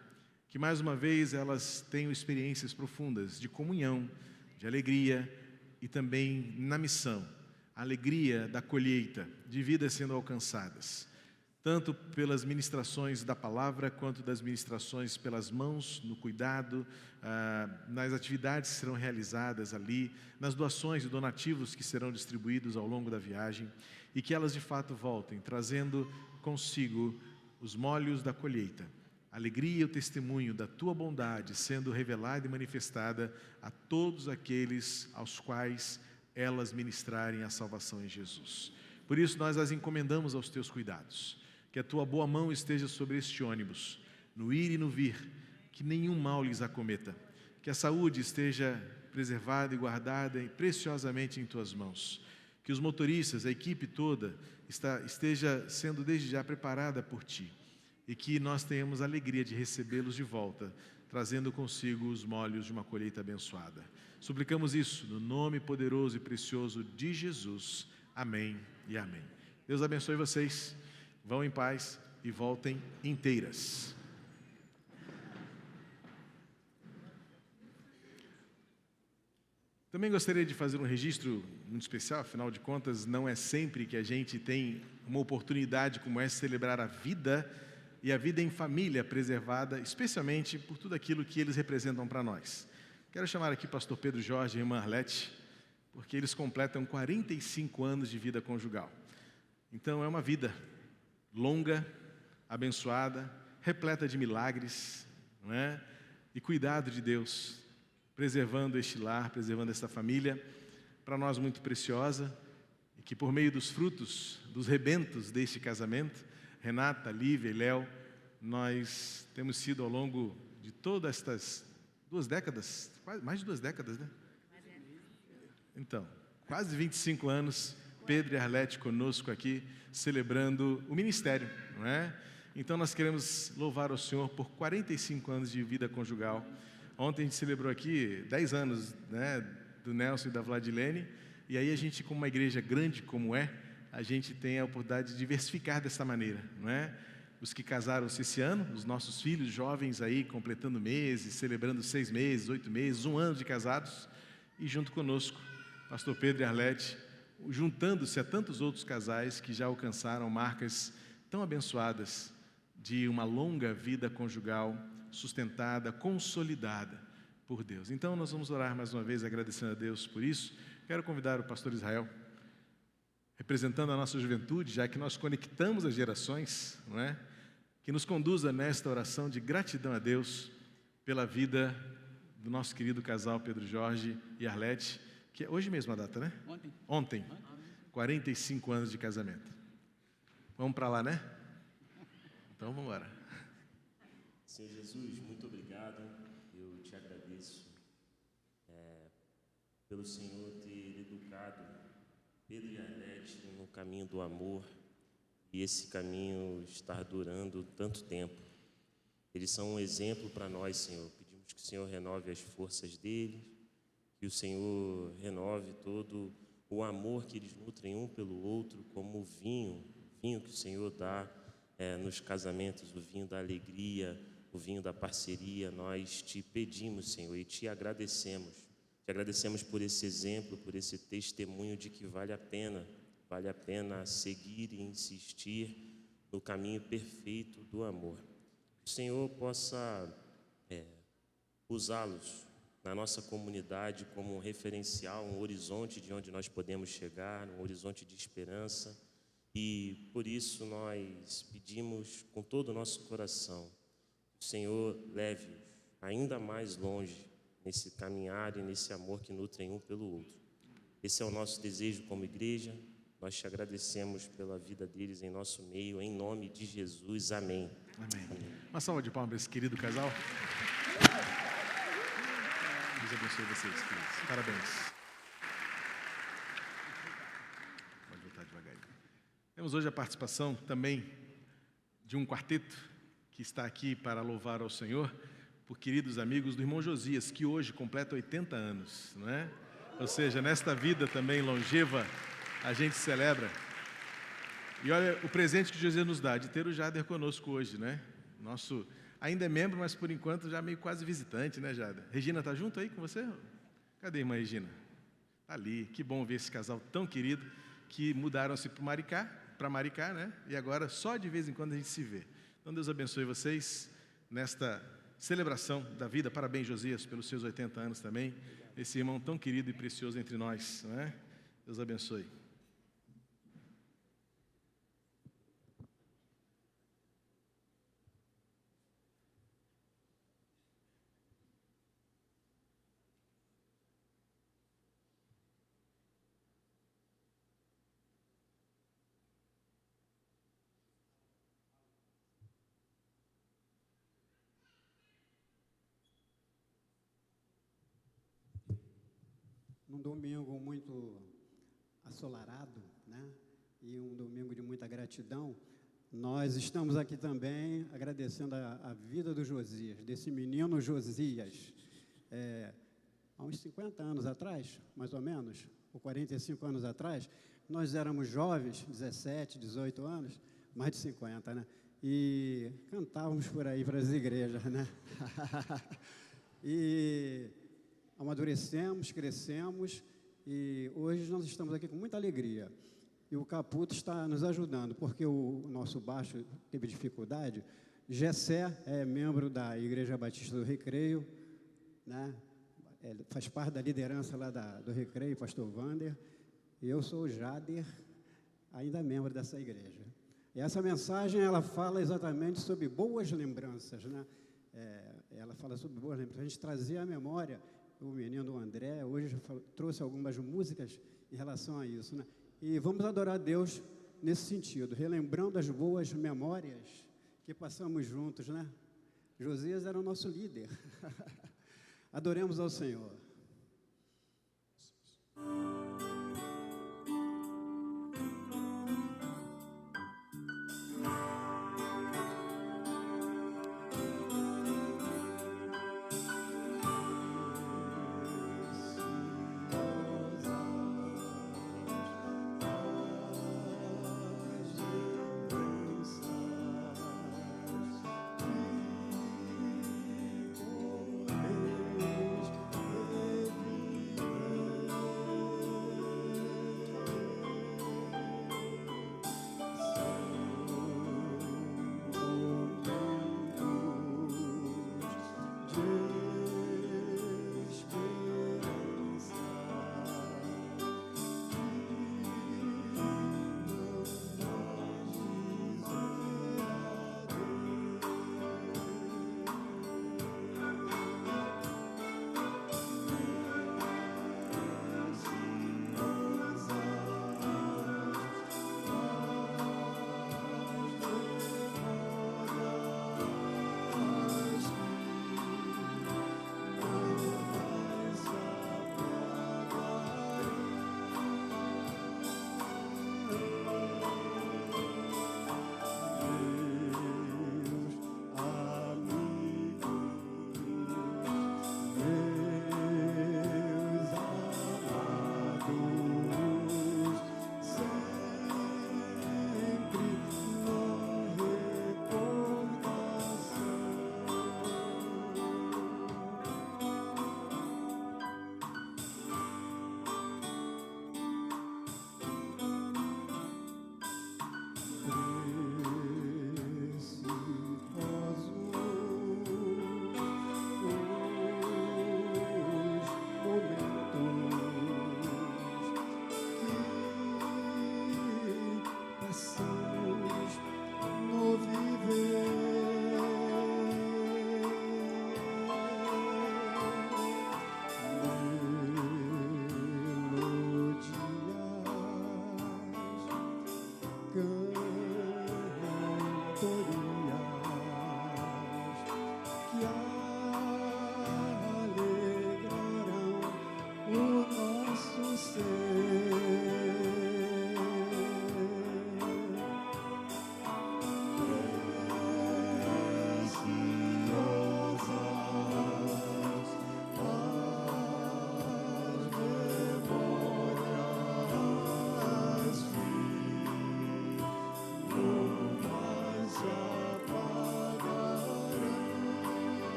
Que mais uma vez elas tenham experiências profundas de comunhão, de alegria e também na missão, a alegria da colheita, de vidas sendo alcançadas, tanto pelas ministrações da palavra, quanto das ministrações pelas mãos, no cuidado, nas atividades que serão realizadas ali, nas doações e donativos que serão distribuídos ao longo da viagem, e que elas de fato voltem, trazendo consigo os molhos da colheita, a alegria e o testemunho da Tua bondade sendo revelada e manifestada a todos aqueles aos quais elas ministrarem a salvação em Jesus. Por isso nós as encomendamos aos Teus cuidados. Que a Tua boa mão esteja sobre este ônibus, no ir e no vir, que nenhum mal lhes acometa, que a saúde esteja preservada e guardada preciosamente em Tuas mãos, que os motoristas, a equipe toda, esteja sendo desde já preparada por Ti, e que nós tenhamos a alegria de recebê-los de volta, trazendo consigo os molhos de uma colheita abençoada. Suplicamos isso no nome poderoso e precioso de Jesus. Amém e amém. Deus abençoe vocês. Vão em paz e voltem inteiras. Também gostaria de fazer um registro muito especial, afinal de contas, não é sempre que a gente tem uma oportunidade como essa de celebrar a vida e a vida em família preservada, especialmente por tudo aquilo que eles representam para nós. Quero chamar aqui o pastor Pedro Jorge e a irmã Arlete, porque eles completam 45 anos de vida conjugal. Então é uma vida longa, abençoada, repleta de milagres, não é? E cuidado de Deus, preservando este lar, preservando esta família, para nós muito preciosa, e que por meio dos frutos, dos rebentos deste casamento, Renata, Lívia e Léo, nós temos sido ao longo de todas estas 2 décadas, mais de 2 décadas, né? Então, quase 25 anos, Pedro e Arlete conosco aqui, celebrando o ministério, não é? Então nós queremos louvar o Senhor por 45 anos de vida conjugal. Ontem a gente celebrou aqui 10 anos, né, do Nelson e da Vladilene, e aí a gente, como uma igreja grande como é, a gente tem a oportunidade de diversificar dessa maneira, não é? Os que casaram-se esse ano, os nossos filhos jovens aí, completando meses, celebrando 6 meses, 8 meses, 1 ano de casados, e junto conosco, pastor Pedro e Arlete, juntando-se a tantos outros casais que já alcançaram marcas tão abençoadas de uma longa vida conjugal, sustentada, consolidada por Deus. Então nós vamos orar mais uma vez, agradecendo a Deus por isso. Quero convidar o pastor Israel, representando a nossa juventude, já que nós conectamos as gerações, não é? Que nos conduza nesta oração de gratidão a Deus pela vida do nosso querido casal Pedro Jorge e Arlete, que é hoje mesmo a data, né? Ontem. 45 anos de casamento. Vamos para lá, né? Então vamos embora. Senhor Jesus, muito obrigado. Eu te agradeço pelo Senhor ter educado Pedro e Arlete no caminho do amor, e esse caminho estar durando tanto tempo. Eles são um exemplo para nós, Senhor. Pedimos que o Senhor renove as forças deles, que o Senhor renove todo o amor que eles nutrem um pelo outro, como o vinho que o Senhor dá nos casamentos, o vinho da alegria, o vinho da parceria. Nós te pedimos, Senhor, e te agradecemos. Te agradecemos por esse exemplo, por esse testemunho de que vale a pena seguir e insistir no caminho perfeito do amor. Que o Senhor possa usá-los na nossa comunidade como um referencial, um horizonte de onde nós podemos chegar, um horizonte de esperança. E por isso nós pedimos com todo o nosso coração que o Senhor leve-os ainda mais longe nesse caminhar e nesse amor que nutrem um pelo outro. Esse é o nosso desejo como igreja. Nós te agradecemos pela vida deles em nosso meio, em nome de Jesus. Amém. Amém. Uma salva de palmas para esse querido casal. Deus abençoe vocês, queridos. Parabéns. Pode voltar devagar. Temos hoje a participação também de um quarteto que está aqui para louvar ao Senhor, por queridos amigos do irmão Josias, que hoje completa 80 anos, não é? Ou seja, nesta vida também longeva, a gente celebra. E olha o presente que Josias nos dá, de ter o Jader conosco hoje, né? Nosso, ainda é membro, mas por enquanto já meio quase visitante, né, Jader? Regina está junto aí com você? Cadê a irmã Regina? Está ali, que bom ver esse casal tão querido, que mudaram-se para Maricá, né? E agora só de vez em quando a gente se vê. Então Deus abençoe vocês nesta celebração da vida. Parabéns, Josias, pelos seus 80 anos também. Esse irmão tão querido e precioso entre nós, não é? Deus abençoe. Um domingo muito assolarado, né? E um domingo de muita gratidão. Nós estamos aqui também agradecendo a vida do Josias, desse menino Josias. Há uns 50 anos atrás, mais ou menos, ou 45 anos atrás, nós éramos jovens, 17, 18 anos, mais de 50, né? E cantávamos por aí para as igrejas, né? E amadurecemos, crescemos, e hoje nós estamos aqui com muita alegria. E o Caputo está nos ajudando, porque o nosso baixo teve dificuldade. Gessé é membro da Igreja Batista do Recreio, né? Faz parte da liderança lá do Recreio, pastor Wander. E eu sou o Jader, ainda membro dessa igreja. E essa mensagem, ela fala exatamente sobre boas lembranças, né? Ela fala sobre boas lembranças. A gente trazia à memória o menino André, hoje trouxe algumas músicas em relação a isso, né? E vamos adorar a Deus nesse sentido, relembrando as boas memórias que passamos juntos, né? Josias era o nosso líder. Adoremos ao Senhor.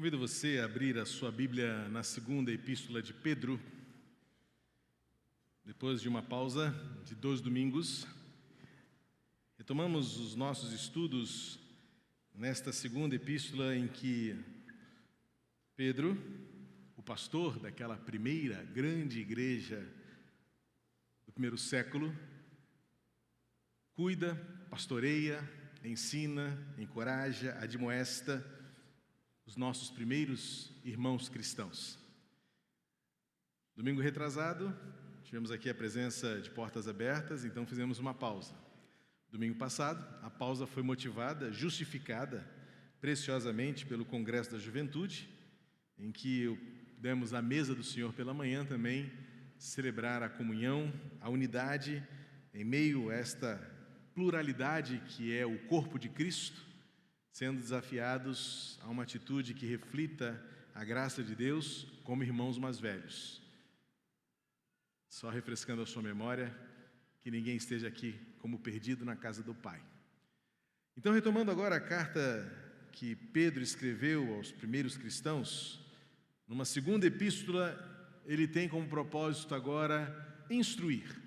Convido você a abrir a sua Bíblia na segunda epístola de Pedro. Depois de uma pausa de 2 domingos, retomamos os nossos estudos nesta segunda epístola em que Pedro, o pastor daquela primeira grande igreja do primeiro século, cuida, pastoreia, ensina, encoraja, admoesta os nossos primeiros irmãos cristãos. Domingo retrasado, tivemos aqui a presença de portas abertas, então fizemos uma pausa. Domingo passado, a pausa foi motivada, justificada preciosamente pelo Congresso da Juventude, em que demos à mesa do Senhor pela manhã também celebrar a comunhão, a unidade, em meio a esta pluralidade que é o corpo de Cristo, sendo desafiados a uma atitude que reflita a graça de Deus como irmãos mais velhos. Só refrescando a sua memória, que ninguém esteja aqui como perdido na casa do Pai. Então, retomando agora a carta que Pedro escreveu aos primeiros cristãos, numa segunda epístola, ele tem como propósito agora instruir.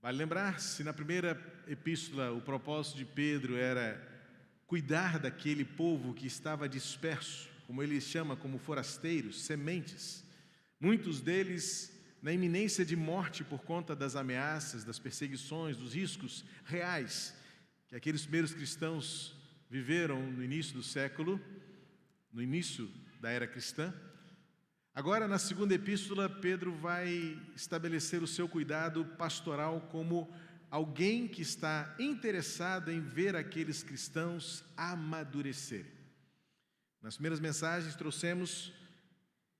Vale lembrar, se na primeira epístola o propósito de Pedro era cuidar daquele povo que estava disperso, como ele chama, como forasteiros, sementes, muitos deles na iminência de morte por conta das ameaças, das perseguições, dos riscos reais que aqueles primeiros cristãos viveram no início do século, no início da era cristã. Agora, na segunda epístola, Pedro vai estabelecer o seu cuidado pastoral como alguém que está interessado em ver aqueles cristãos amadurecerem. Nas primeiras mensagens trouxemos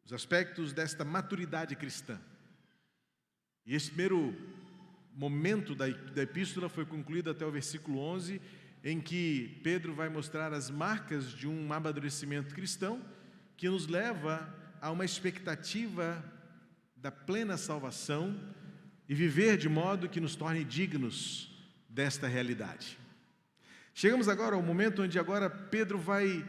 os aspectos desta maturidade cristã. E esse primeiro momento da epístola foi concluído até o versículo 11, em que Pedro vai mostrar as marcas de um amadurecimento cristão que nos leva a uma expectativa da plena salvação e viver de modo que nos torne dignos desta realidade. Chegamos agora ao momento onde agora Pedro vai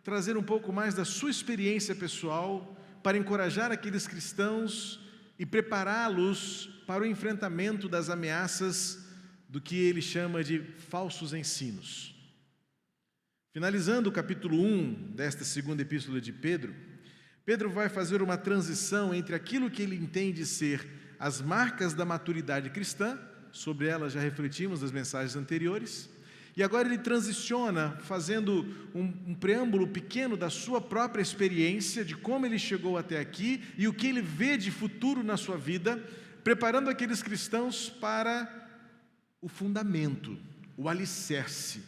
trazer um pouco mais da sua experiência pessoal para encorajar aqueles cristãos e prepará-los para o enfrentamento das ameaças do que ele chama de falsos ensinos. Finalizando o capítulo 1 desta segunda epístola de Pedro, Pedro vai fazer uma transição entre aquilo que ele entende ser as marcas da maturidade cristã, sobre elas já refletimos nas mensagens anteriores, e agora ele transiciona fazendo um preâmbulo pequeno da sua própria experiência, de como ele chegou até aqui e o que ele vê de futuro na sua vida, preparando aqueles cristãos para o fundamento, o alicerce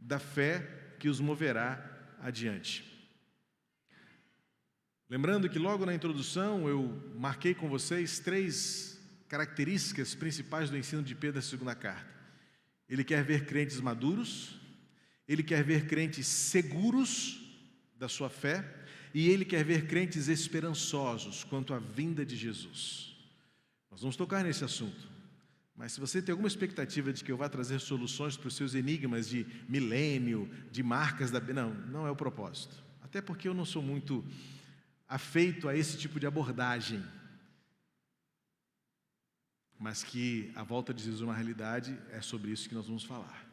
da fé que os moverá adiante. Lembrando que logo na introdução eu marquei com vocês 3 características principais do ensino de Pedro na segunda carta. Ele quer ver crentes maduros, ele quer ver crentes seguros da sua fé e ele quer ver crentes esperançosos quanto à vinda de Jesus. Nós vamos tocar nesse assunto, mas se você tem alguma expectativa de que eu vá trazer soluções para os seus enigmas de milênio, de marcas da... Não é o propósito. Até porque eu não sou muito afeito a esse tipo de abordagem, mas que a volta de Jesus é uma realidade, é sobre isso que nós vamos falar.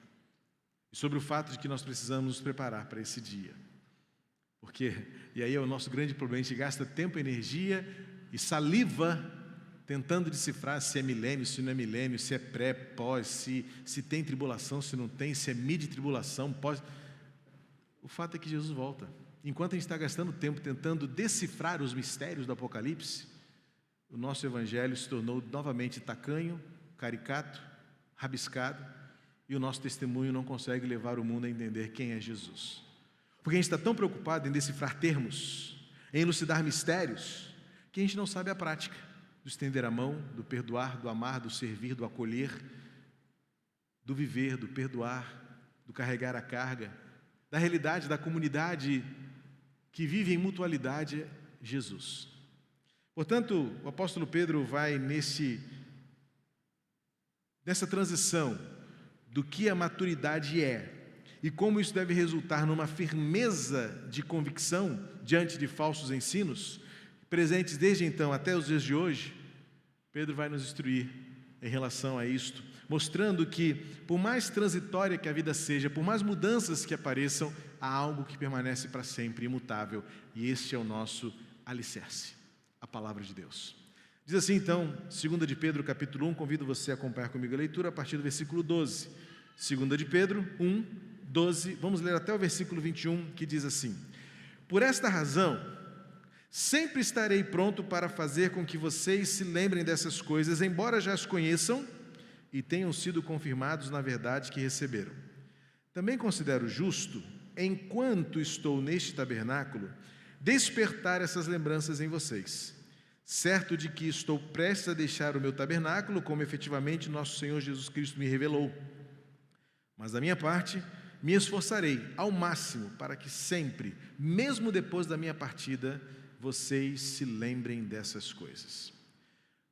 E sobre o fato de que nós precisamos nos preparar para esse dia. Porque, e aí é o nosso grande problema, a gente gasta tempo, energia e saliva tentando decifrar se é milênio, se não é milênio, se é pré, pós, se tem tribulação, se não tem, se é mid-tribulação, pós. O fato é que Jesus volta. Enquanto a gente está gastando tempo tentando decifrar os mistérios do Apocalipse, o nosso evangelho se tornou novamente tacanho, caricato, rabiscado, e o nosso testemunho não consegue levar o mundo a entender quem é Jesus. Porque a gente está tão preocupado em decifrar termos, em elucidar mistérios, que a gente não sabe a prática do estender a mão, do perdoar, do amar, do servir, do acolher, do viver, do perdoar, do carregar a carga, da realidade da comunidade que vive em mutualidade Jesus. Portanto, o apóstolo Pedro vai nessa transição do que a maturidade é e como isso deve resultar numa firmeza de convicção diante de falsos ensinos, presentes desde então até os dias de hoje, Pedro vai nos instruir em relação a isto, mostrando que, por mais transitória que a vida seja, por mais mudanças que apareçam, há algo que permanece para sempre, imutável, e este é o nosso alicerce, a palavra de Deus. Diz assim então, 2 de Pedro capítulo 1, convido você a acompanhar comigo a leitura a partir do versículo 12. 2 de Pedro 1, 12, vamos ler até o versículo 21, que diz assim: Por esta razão, sempre estarei pronto para fazer com que vocês se lembrem dessas coisas, embora já as conheçam e tenham sido confirmados na verdade que receberam. Também considero justo, enquanto estou neste tabernáculo, despertar essas lembranças em vocês, certo de que estou prestes a deixar o meu tabernáculo, como efetivamente nosso Senhor Jesus Cristo me revelou. Mas da minha parte, me esforçarei ao máximo para que sempre, mesmo depois da minha partida, vocês se lembrem dessas coisas.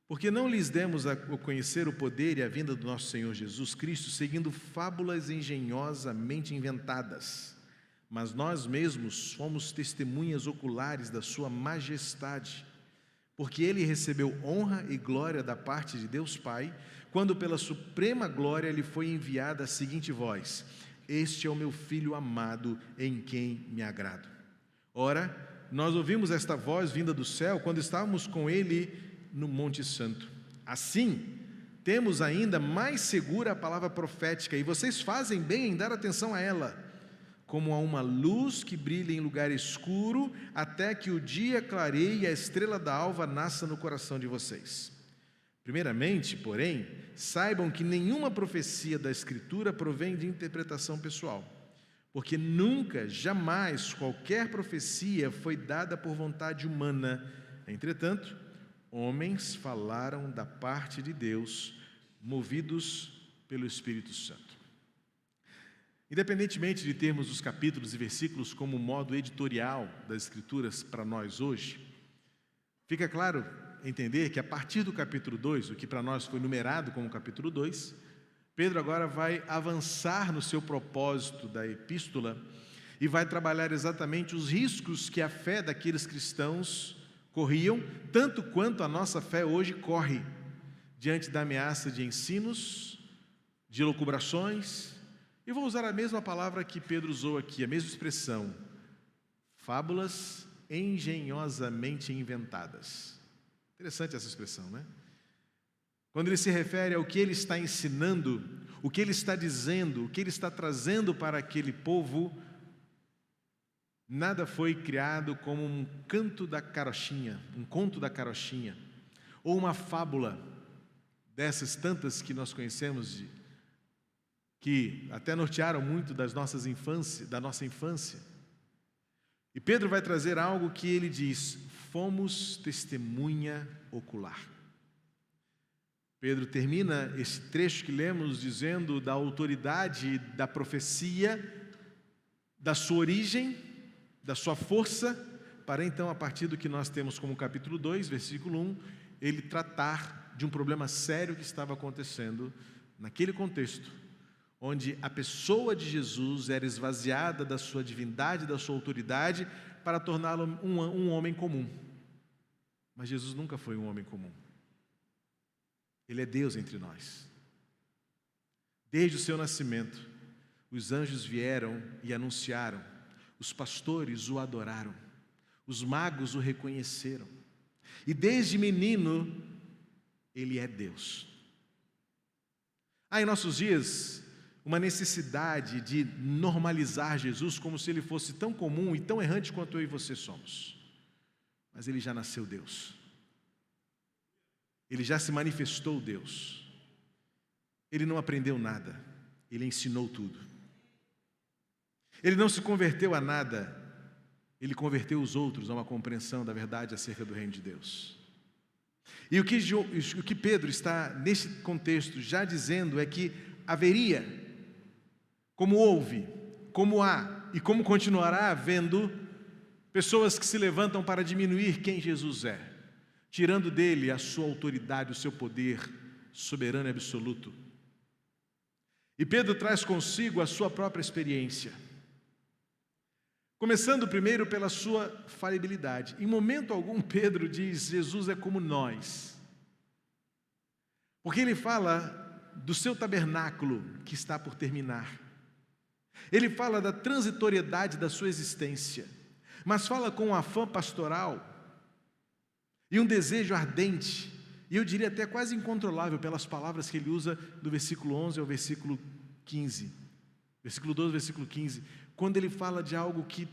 Porque não lhes demos a conhecer o poder e a vinda do nosso Senhor Jesus Cristo, seguindo fábulas engenhosamente inventadas, mas nós mesmos fomos testemunhas oculares da sua majestade, porque ele recebeu honra e glória da parte de Deus Pai, quando pela suprema glória lhe foi enviada a seguinte voz: Este é o meu Filho amado, em quem me agrado. Ora, nós ouvimos esta voz vinda do céu quando estávamos com ele no Monte Santo. Assim, temos ainda mais segura a palavra profética, e vocês fazem bem em dar atenção a ela, como a uma luz que brilha em lugar escuro, até que o dia clareie e a estrela da alva nasça no coração de vocês. Primeiramente, porém, saibam que nenhuma profecia da Escritura provém de interpretação pessoal, porque nunca, jamais, qualquer profecia foi dada por vontade humana. Entretanto, homens falaram da parte de Deus, movidos pelo Espírito Santo. Independentemente de termos os capítulos e versículos como modo editorial das Escrituras para nós hoje, fica claro entender que a partir do capítulo 2, o que para nós foi numerado como capítulo 2, Pedro agora vai avançar no seu propósito da epístola e vai trabalhar exatamente os riscos que a fé daqueles cristãos corriam, tanto quanto a nossa fé hoje corre, diante da ameaça de ensinos, de elucubrações, e vou usar a mesma palavra que Pedro usou aqui, a mesma expressão, fábulas engenhosamente inventadas. Interessante essa expressão, né? Quando ele se refere ao que ele está ensinando, o que ele está dizendo, o que ele está trazendo para aquele povo, nada foi criado como um conto da carochinha, ou uma fábula dessas tantas que nós conhecemos, que até nortearam muito da nossa infância. E Pedro vai trazer algo que ele diz: fomos testemunha ocular. Pedro termina esse trecho que lemos dizendo da autoridade da profecia, da sua origem, da sua força, para então, a partir do que nós temos como capítulo 2, versículo 1, ele tratar de um problema sério que estava acontecendo naquele contexto, onde a pessoa de Jesus era esvaziada da sua divindade, da sua autoridade, para torná-lo um homem comum. Mas Jesus nunca foi um homem comum. Ele é Deus entre nós. Desde o seu nascimento, os anjos vieram e anunciaram, os pastores o adoraram, os magos o reconheceram, e desde menino, ele é Deus. Há em nossos dias uma necessidade de normalizar Jesus como se ele fosse tão comum e tão errante quanto eu e você somos. Mas ele já nasceu Deus. Ele já se manifestou Deus. Ele não aprendeu nada, ele ensinou tudo. Ele não se converteu a nada, ele converteu os outros a uma compreensão da verdade acerca do reino de Deus. E o que Pedro está nesse contexto já dizendo é que haveria, como houve, como há e como continuará havendo, pessoas que se levantam para diminuir quem Jesus é, tirando dele a sua autoridade, o seu poder soberano e absoluto. E Pedro traz consigo a sua própria experiência. Começando primeiro pela sua falibilidade. Em momento algum, Pedro diz: Jesus é como nós. Porque ele fala do seu tabernáculo que está por terminar. Ele fala da transitoriedade da sua existência, mas fala com um afã pastoral e um desejo ardente, e eu diria até quase incontrolável pelas palavras que ele usa do versículo 11 ao versículo 15. Versículo 12, versículo 15, quando ele fala de algo que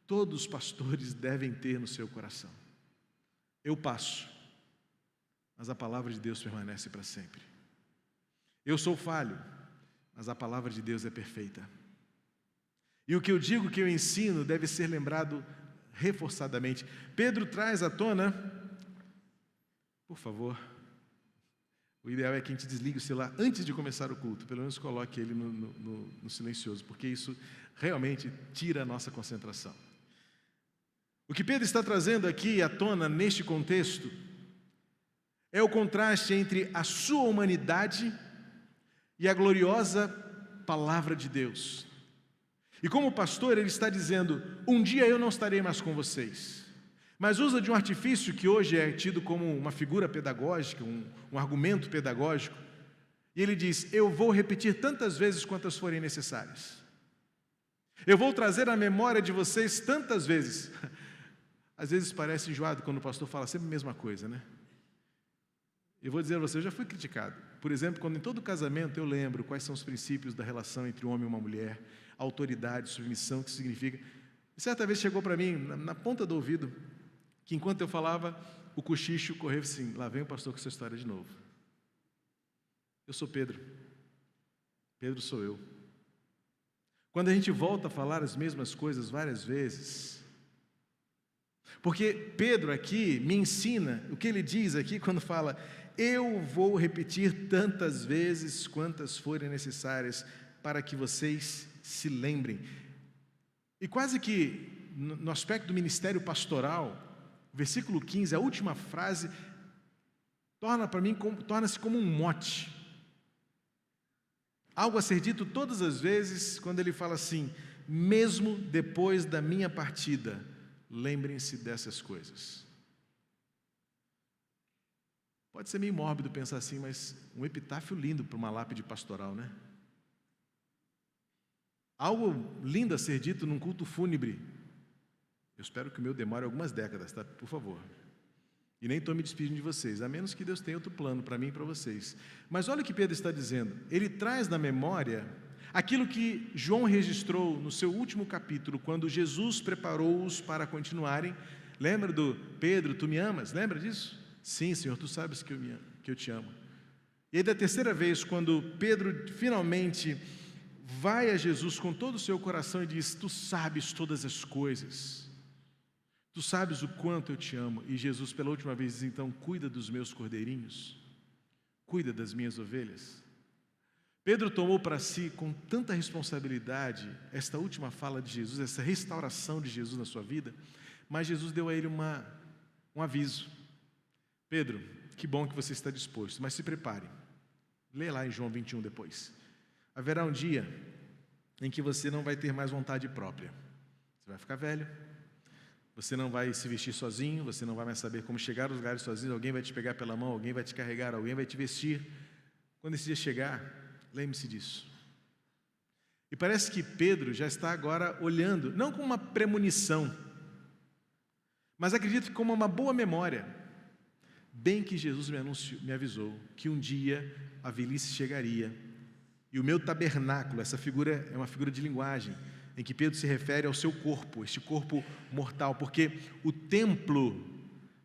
todos os pastores devem ter no seu coração. Eu passo, mas a palavra de Deus permanece para sempre. Eu sou falho, mas a palavra de Deus é perfeita. E o que eu digo, que eu ensino, deve ser lembrado reforçadamente. Pedro traz à tona, por favor, o ideal é que a gente desligue o celular antes de começar o culto, pelo menos coloque ele no silencioso, porque isso realmente tira a nossa concentração. O que Pedro está trazendo aqui à tona, neste contexto, é o contraste entre a sua humanidade e a gloriosa palavra de Deus. E como pastor, ele está dizendo: um dia eu não estarei mais com vocês. Mas usa de um artifício que hoje é tido como uma figura pedagógica, um argumento pedagógico. E ele diz: eu vou repetir tantas vezes quantas forem necessárias. Eu vou trazer à memória de vocês tantas vezes. Às vezes parece enjoado quando o pastor fala sempre a mesma coisa, né? Eu vou dizer a você, eu já fui criticado. Por exemplo, quando em todo casamento eu lembro quais são os princípios da relação entre um homem e uma mulher, autoridade, submissão, o que significa. E certa vez chegou para mim, na ponta do ouvido, que enquanto eu falava, o cochicho correu assim: lá vem o pastor com essa história de novo. Eu sou Pedro. Pedro sou eu. Quando a gente volta a falar as mesmas coisas várias vezes, porque Pedro aqui me ensina, o que ele diz aqui quando fala: eu vou repetir tantas vezes quantas forem necessárias para que vocês se lembrem. E quase que no aspecto do ministério pastoral, versículo 15, a última frase, torna-se como um mote. Algo a ser dito todas as vezes quando ele fala assim: mesmo depois da minha partida, lembrem-se dessas coisas. Pode ser meio mórbido pensar assim, mas um epitáfio lindo para uma lápide pastoral, né? Algo lindo a ser dito num culto fúnebre. Eu espero que o meu demore algumas décadas, tá? Por favor. E nem estou me despedindo de vocês, a menos que Deus tenha outro plano para mim e para vocês. Mas olha o que Pedro está dizendo. Ele traz na memória aquilo que João registrou no seu último capítulo, quando Jesus preparou-os para continuarem. Lembra do Pedro, tu me amas? Lembra disso? Sim, Senhor, tu sabes que eu te amo. E aí da terceira vez, quando Pedro finalmente vai a Jesus com todo o seu coração e diz: tu sabes todas as coisas, tu sabes o quanto eu te amo. E Jesus pela última vez diz: então cuida dos meus cordeirinhos, cuida das minhas ovelhas. Pedro tomou para si com tanta responsabilidade esta última fala de Jesus, essa restauração de Jesus na sua vida, mas Jesus deu a ele um aviso: Pedro, que bom que você está disposto, mas se prepare. Lê lá em João 21 depois. Haverá um dia em que você não vai ter mais vontade própria. Você vai ficar velho, você não vai se vestir sozinho, você não vai mais saber como chegar aos lugares sozinho, alguém vai te pegar pela mão, alguém vai te carregar, alguém vai te vestir. Quando esse dia chegar, lembre-se disso. E parece que Pedro já está agora olhando, não com uma premonição, mas acredito que como uma boa memória. Bem que Jesus me avisou que um dia a velhice chegaria e o meu tabernáculo, essa figura é uma figura de linguagem, em que Pedro se refere ao seu corpo, este corpo mortal, porque o templo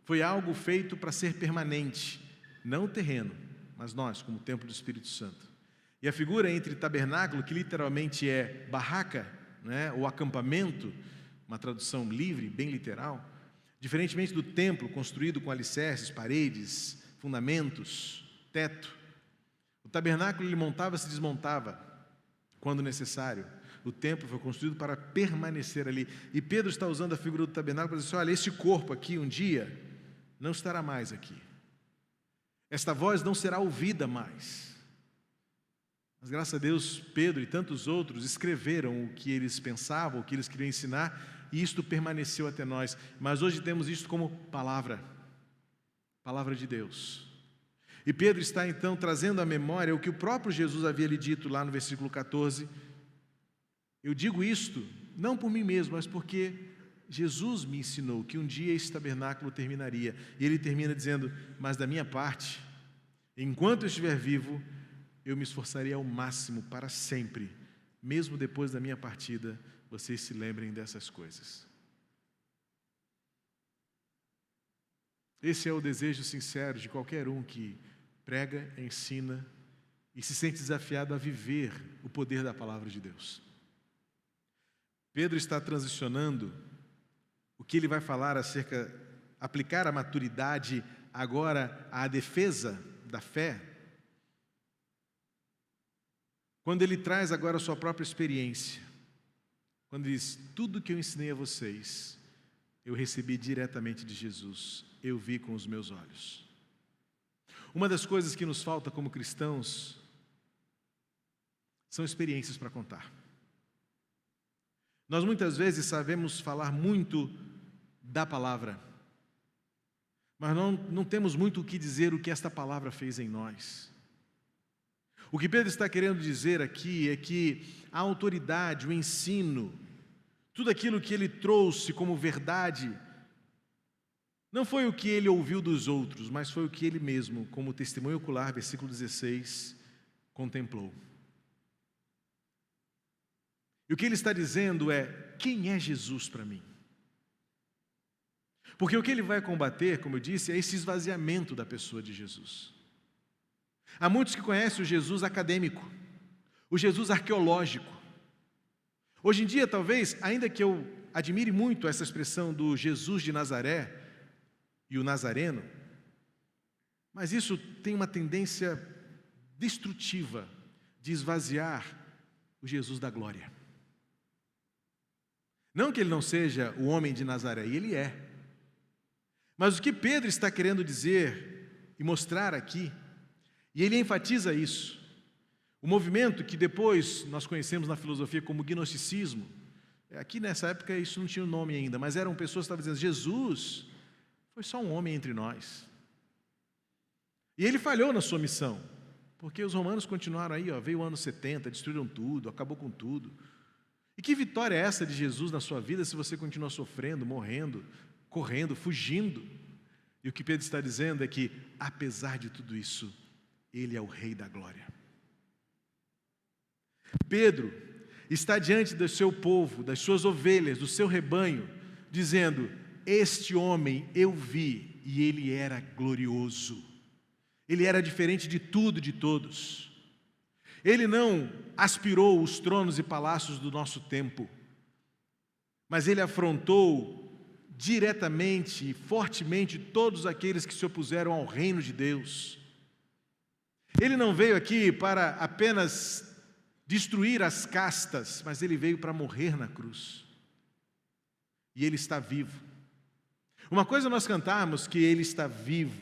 foi algo feito para ser permanente, não o terreno, mas nós, como templo do Espírito Santo. E a figura entre tabernáculo, que literalmente é barraca, né, ou acampamento, uma tradução livre, bem literal, diferentemente do templo construído com alicerces, paredes, fundamentos, teto, o tabernáculo ele montava-se e desmontava quando necessário. O templo foi construído para permanecer ali. E Pedro está usando a figura do tabernáculo para dizer assim: olha, este corpo aqui um dia não estará mais aqui. Esta voz não será ouvida mais. Mas graças a Deus, Pedro e tantos outros escreveram o que eles pensavam, o que eles queriam ensinar, e isto permaneceu até nós. Mas hoje temos isto como palavra de Deus. E Pedro está então trazendo à memória o que o próprio Jesus havia lhe dito lá no versículo 14. Eu digo isto não por mim mesmo, mas porque Jesus me ensinou que um dia esse tabernáculo terminaria. E ele termina dizendo: mas da minha parte, enquanto eu estiver vivo, eu me esforçarei ao máximo para sempre, mesmo depois da minha partida, vocês se lembrem dessas coisas. Esse é o desejo sincero de qualquer um que prega, ensina e se sente desafiado a viver o poder da palavra de Deus. Pedro está transicionando o que ele vai falar acerca, aplicar a maturidade agora à defesa da fé, quando ele traz agora a sua própria experiência, quando ele diz: tudo que eu ensinei a vocês, eu recebi diretamente de Jesus, eu vi com os meus olhos. Uma das coisas que nos falta como cristãos são experiências para contar. Nós muitas vezes sabemos falar muito da palavra, mas não temos muito o que dizer o que esta palavra fez em nós. O que Pedro está querendo dizer aqui é que a autoridade, o ensino, tudo aquilo que ele trouxe como verdade, não foi o que ele ouviu dos outros, mas foi o que ele mesmo, como testemunho ocular, versículo 16, contemplou. E o que ele está dizendo é: quem é Jesus para mim? Porque o que ele vai combater, como eu disse, é esse esvaziamento da pessoa de Jesus. Há muitos que conhecem o Jesus acadêmico, o Jesus arqueológico. Hoje em dia, talvez, ainda que eu admire muito essa expressão do Jesus de Nazaré e o nazareno, mas isso tem uma tendência destrutiva de esvaziar o Jesus da glória. Não que ele não seja o homem de Nazaré, e ele é. Mas o que Pedro está querendo dizer e mostrar aqui, e ele enfatiza isso, o movimento que depois nós conhecemos na filosofia como gnosticismo, aqui nessa época isso não tinha um nome ainda, mas eram pessoas que estavam dizendo: Jesus foi só um homem entre nós. E ele falhou na sua missão, porque os romanos continuaram aí, veio o ano 70, destruíram tudo, acabou com tudo. E que vitória é essa de Jesus na sua vida se você continua sofrendo, morrendo, correndo, fugindo? E o que Pedro está dizendo é que, apesar de tudo isso, ele é o Rei da glória. Pedro está diante do seu povo, das suas ovelhas, do seu rebanho, dizendo: este homem eu vi e ele era glorioso. Ele era diferente de tudo, de todos. Ele não aspirou os tronos e palácios do nosso tempo, mas ele afrontou diretamente e fortemente todos aqueles que se opuseram ao reino de Deus. Ele não veio aqui para apenas destruir as castas, mas ele veio para morrer na cruz. E ele está vivo. Uma coisa é nós cantarmos que ele está vivo.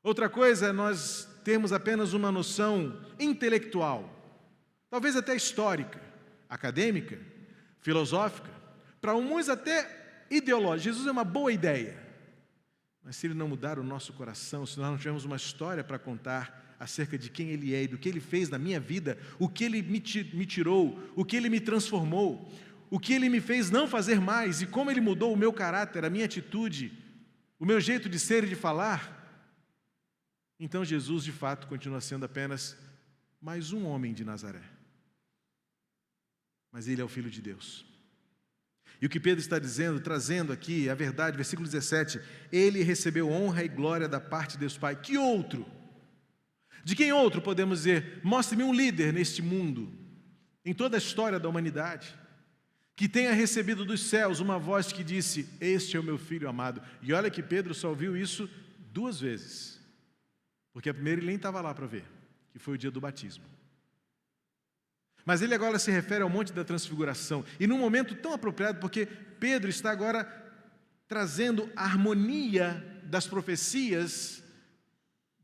Outra coisa é nós termos apenas uma noção intelectual, talvez até histórica, acadêmica, filosófica, para uns até ideológica. Jesus é uma boa ideia, mas se ele não mudar o nosso coração, se nós não tivermos uma história para contar acerca de quem ele é e do que ele fez na minha vida, o que ele me tirou, o que ele me transformou, o que ele me fez não fazer mais e como ele mudou o meu caráter, a minha atitude, o meu jeito de ser e de falar, então Jesus de fato continua sendo apenas mais um homem de Nazaré. Mas ele é o Filho de Deus. E o que Pedro está dizendo, trazendo aqui a verdade, versículo 17: ele recebeu honra e glória da parte de Deus Pai. Que outro? De quem outro podemos dizer: mostre-me um líder neste mundo, em toda a história da humanidade, que tenha recebido dos céus uma voz que disse: este é o meu Filho amado. E olha que Pedro só ouviu isso 2 vezes, porque a primeira ele nem estava lá para ver, que foi o dia do batismo. Mas ele agora se refere ao Monte da Transfiguração, e num momento tão apropriado, porque Pedro está agora trazendo a harmonia das profecias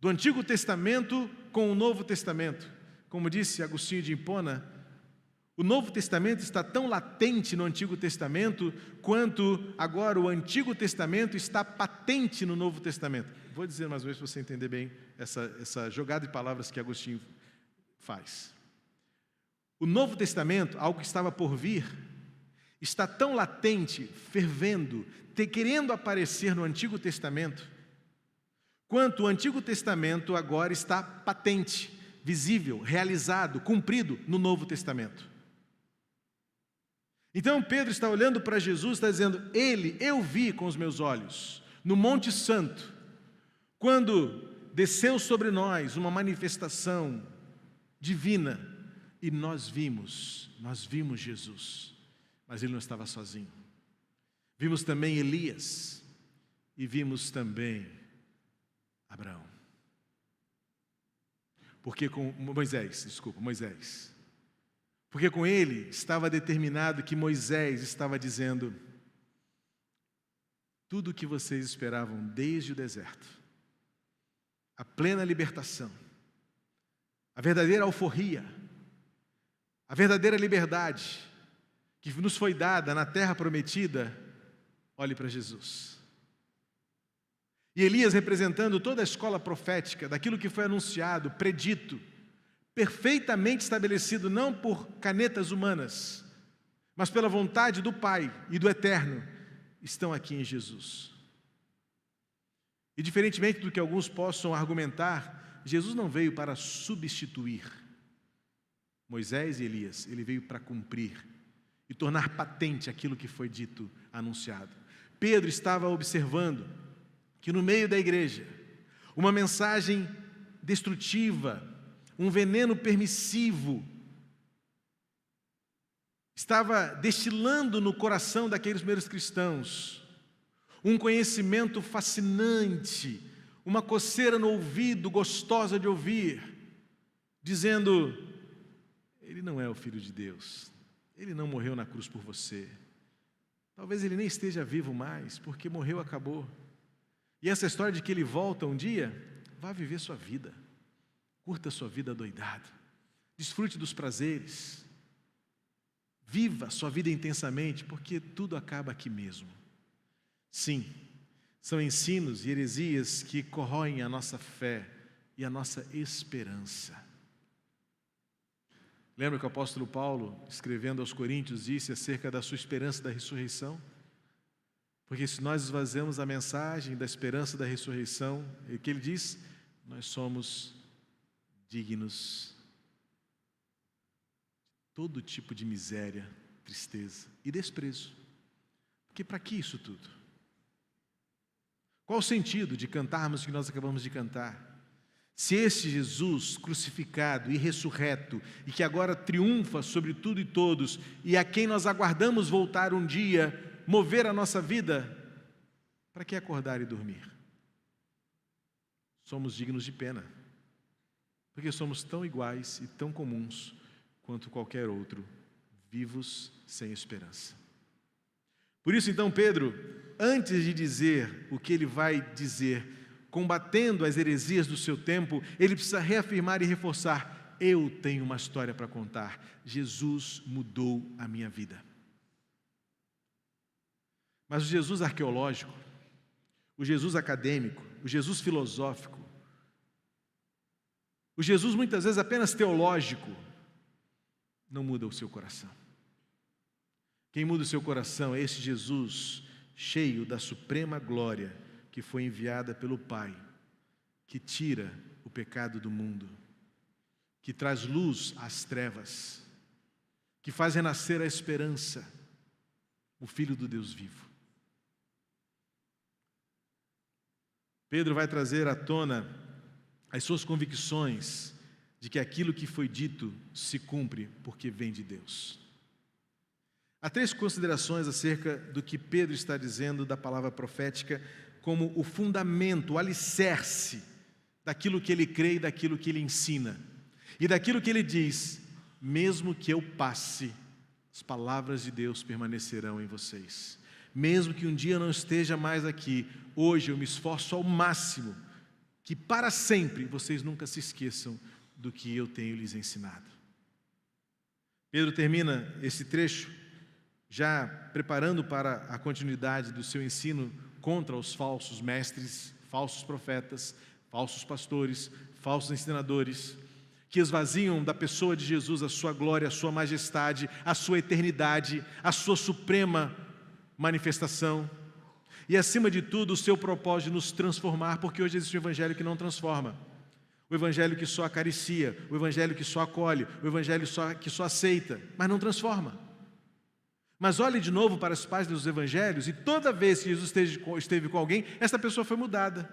do Antigo Testamento com o Novo Testamento. Como disse Agostinho de Hipona, o Novo Testamento está tão latente no Antigo Testamento quanto agora o Antigo Testamento está patente no Novo Testamento. Vou dizer mais uma vez para você entender bem essa jogada de palavras que Agostinho faz. O Novo Testamento, algo que estava por vir, está tão latente, fervendo, querendo aparecer no Antigo Testamento, quanto o Antigo Testamento agora está patente, visível, realizado, cumprido no Novo Testamento. Então Pedro está olhando para Jesus, está dizendo, eu vi com os meus olhos, no Monte Santo, quando desceu sobre nós uma manifestação divina, e nós vimos Jesus, mas ele não estava sozinho. Vimos também Elias, e vimos também Abraão. Moisés. Porque com ele estava determinado que Moisés estava dizendo tudo o que vocês esperavam desde o deserto, a plena libertação, a verdadeira alforria, a verdadeira liberdade que nos foi dada na terra prometida. Olhe para Jesus. E Elias representando toda a escola profética, daquilo que foi anunciado, predito, perfeitamente estabelecido, não por canetas humanas, mas pela vontade do Pai e do Eterno, estão aqui em Jesus. E diferentemente do que alguns possam argumentar, Jesus não veio para substituir Moisés e Elias, ele veio para cumprir e tornar patente aquilo que foi dito, anunciado. Pedro estava observando que no meio da igreja, uma mensagem destrutiva, um veneno permissivo, estava destilando no coração daqueles primeiros cristãos, um conhecimento fascinante, uma coceira no ouvido, gostosa de ouvir, dizendo, ele não é o Filho de Deus, ele não morreu na cruz por você, talvez ele nem esteja vivo mais, porque morreu, acabou. E essa história de que ele volta um dia, vá viver sua vida, curta sua vida doidado, desfrute dos prazeres, viva sua vida intensamente, porque tudo acaba aqui mesmo. Sim, são ensinos e heresias que corroem a nossa fé e a nossa esperança. Lembra que o apóstolo Paulo, escrevendo aos Coríntios, disse acerca da sua esperança da ressurreição? Porque se nós esvaziamos a mensagem da esperança da ressurreição, o que ele diz? Nós somos dignos de todo tipo de miséria, tristeza e desprezo. Porque para que isso tudo? Qual o sentido de cantarmos o que nós acabamos de cantar? Se esse Jesus crucificado e ressurreto, e que agora triunfa sobre tudo e todos, e a quem nós aguardamos voltar um dia, mover a nossa vida, para que acordar e dormir? Somos dignos de pena, porque somos tão iguais e tão comuns quanto qualquer outro, vivos sem esperança. Por isso então Pedro, antes de dizer o que ele vai dizer, combatendo as heresias do seu tempo, ele precisa reafirmar e reforçar, eu tenho uma história para contar, Jesus mudou a minha vida. Mas o Jesus arqueológico, o Jesus acadêmico, o Jesus filosófico, o Jesus muitas vezes apenas teológico, não muda o seu coração. Quem muda o seu coração é esse Jesus cheio da suprema glória que foi enviada pelo Pai, que tira o pecado do mundo, que traz luz às trevas, que faz renascer a esperança, o Filho do Deus vivo. Pedro vai trazer à tona as suas convicções de que aquilo que foi dito se cumpre porque vem de Deus. Há 3 considerações acerca do que Pedro está dizendo da palavra profética como o fundamento, o alicerce daquilo que ele crê e daquilo que ele ensina. E daquilo que ele diz, mesmo que eu passe, as palavras de Deus permanecerão em vocês. Mesmo que um dia eu não esteja mais aqui, hoje eu me esforço ao máximo que para sempre vocês nunca se esqueçam do que eu tenho lhes ensinado. Pedro termina esse trecho já preparando para a continuidade do seu ensino contra os falsos mestres, falsos profetas, falsos pastores, falsos ensinadores, que esvaziam da pessoa de Jesus a sua glória, a sua majestade, a sua eternidade, a sua suprema manifestação e, acima de tudo, o seu propósito de nos transformar, porque hoje existe um evangelho que não transforma, o evangelho que só acaricia, o evangelho que só acolhe, o evangelho que só aceita, mas não transforma. Mas olhe de novo para as páginas dos evangelhos e toda vez que Jesus esteve com alguém, essa pessoa foi mudada,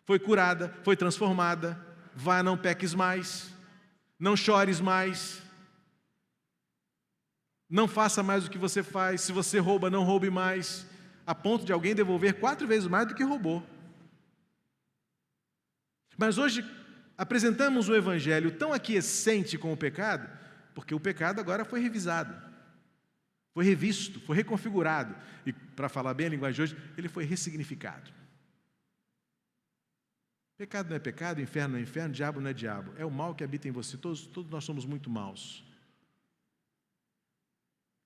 foi curada, foi transformada. Vá, não peques mais, não chores mais, não faça mais o que você faz, se você rouba, não roube mais, a ponto de alguém devolver 4 vezes mais do que roubou. Mas hoje apresentamos um evangelho tão aquiescente com o pecado, porque o pecado agora foi revisado, foi revisto, foi reconfigurado, e para falar bem a linguagem de hoje, ele foi ressignificado. Pecado não é pecado, inferno não é inferno, diabo não é diabo, é o mal que habita em você, todos nós somos muito maus.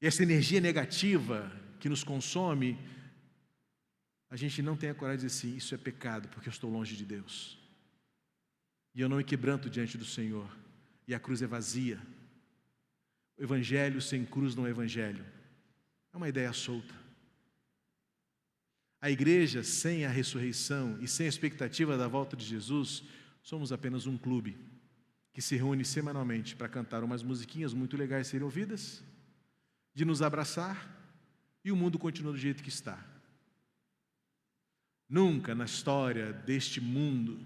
E essa energia negativa que nos consome, a gente não tem a coragem de dizer assim, isso é pecado, porque eu estou longe de Deus. E eu não me quebranto diante do Senhor, e a cruz é vazia. O evangelho sem cruz não é evangelho, é uma ideia solta. A igreja sem a ressurreição e sem a expectativa da volta de Jesus, somos apenas um clube que se reúne semanalmente para cantar umas musiquinhas muito legais serem ouvidas, de nos abraçar, e o mundo continua do jeito que está. Nunca na história deste mundo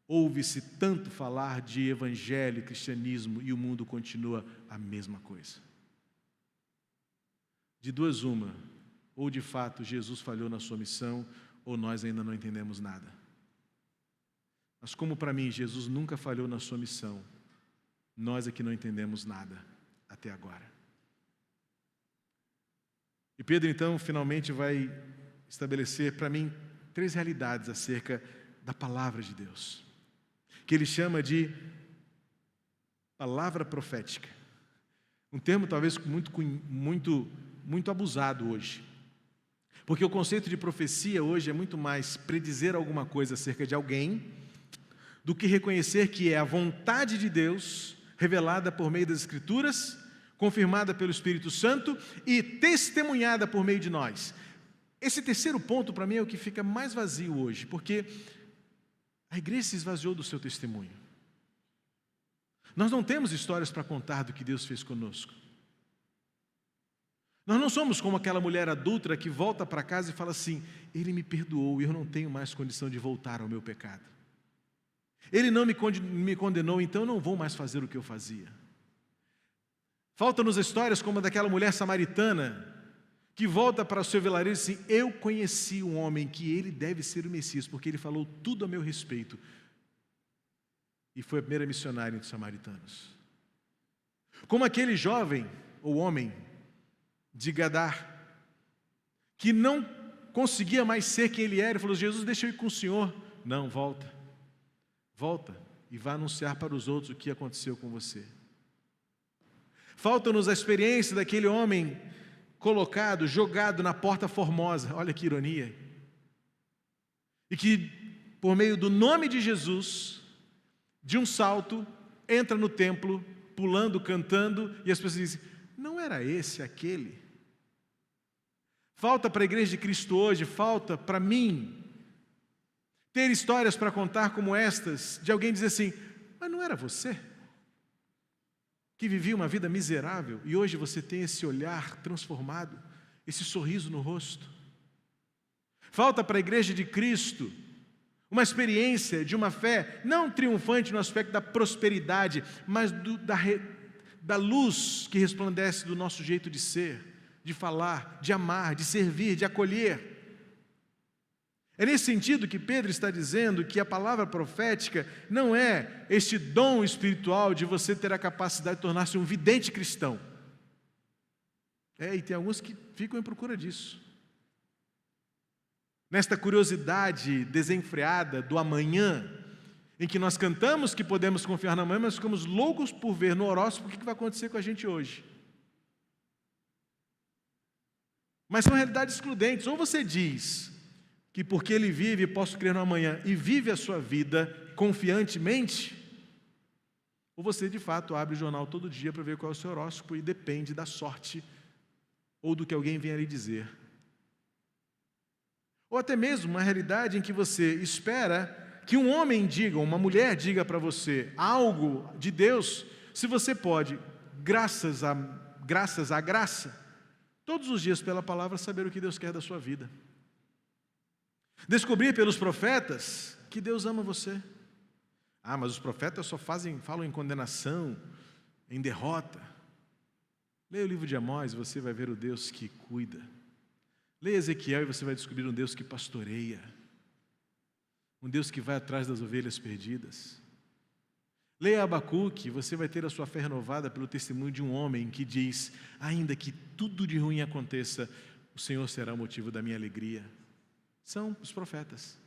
ouve-se tanto falar de evangelho e cristianismo e o mundo continua a mesma coisa. De duas uma, ou de fato Jesus falhou na sua missão, ou nós ainda não entendemos nada. Mas como para mim Jesus nunca falhou na sua missão, nós é que não entendemos nada até agora. E Pedro então finalmente vai estabelecer para mim 3 realidades acerca da palavra de Deus, que ele chama de palavra profética. Um termo talvez muito abusado hoje. Porque o conceito de profecia hoje é muito mais predizer alguma coisa acerca de alguém do que reconhecer que é a vontade de Deus revelada por meio das Escrituras, confirmada pelo Espírito Santo e testemunhada por meio de nós. Esse terceiro ponto para mim é o que fica mais vazio hoje, porque a igreja se esvaziou do seu testemunho. Nós não temos histórias para contar do que Deus fez conosco. Nós não somos como aquela mulher adúltera que volta para casa e fala assim, Ele me perdoou e eu não tenho mais condição de voltar ao meu pecado. Ele não me condenou, então eu não vou mais fazer o que eu fazia. Faltam-nos histórias como a daquela mulher samaritana que volta para o seu vilarejo e diz assim, eu conheci um homem que ele deve ser o Messias, porque ele falou tudo a meu respeito. E foi a primeira missionária entre os samaritanos. Como aquele jovem, ou homem, de Gadar, que não conseguia mais ser quem ele era, e falou, Jesus, deixa eu ir com o Senhor. Não, volta e vá anunciar para os outros o que aconteceu com você. Falta-nos a experiência daquele homem colocado, jogado na Porta Formosa, olha que ironia, e que por meio do nome de Jesus, de um salto, entra no templo, pulando, cantando, e as pessoas dizem, não era esse aquele? Falta para a igreja de Cristo hoje, falta para mim, ter histórias para contar como estas, de alguém dizer assim, mas não era você? Que vivia uma vida miserável, e hoje você tem esse olhar transformado, esse sorriso no rosto. Falta para a igreja de Cristo uma experiência de uma fé, não triunfante no aspecto da prosperidade, mas da luz que resplandece do nosso jeito de ser, de falar, de amar, de servir, de acolher. É nesse sentido que Pedro está dizendo que a palavra profética não é este dom espiritual de você ter a capacidade de tornar-se um vidente cristão. E tem alguns que ficam em procura disso. Nesta curiosidade desenfreada do amanhã, em que nós cantamos que podemos confiar na manhã, mas ficamos loucos por ver no horóscopo o que vai acontecer com a gente hoje. Mas são realidades excludentes. Ou você diz que porque ele vive, posso crer no amanhã, e vive a sua vida confiantemente, ou você de fato abre o jornal todo dia para ver qual é o seu horóscopo e depende da sorte ou do que alguém vem ali dizer. Ou até mesmo uma realidade em que você espera que um homem diga, uma mulher diga para você algo de Deus, se você pode, graças à graça, todos os dias pela palavra saber o que Deus quer da sua vida. Descobrir pelos profetas que Deus ama você. Ah, mas os profetas só falam em condenação, em derrota. Leia o livro de Amós e você vai ver o Deus que cuida. Leia Ezequiel e você vai descobrir um Deus que pastoreia. Um Deus que vai atrás das ovelhas perdidas. Leia Abacuque e você vai ter a sua fé renovada pelo testemunho de um homem que diz: ainda que tudo de ruim aconteça, o Senhor será o motivo da minha alegria. São os profetas.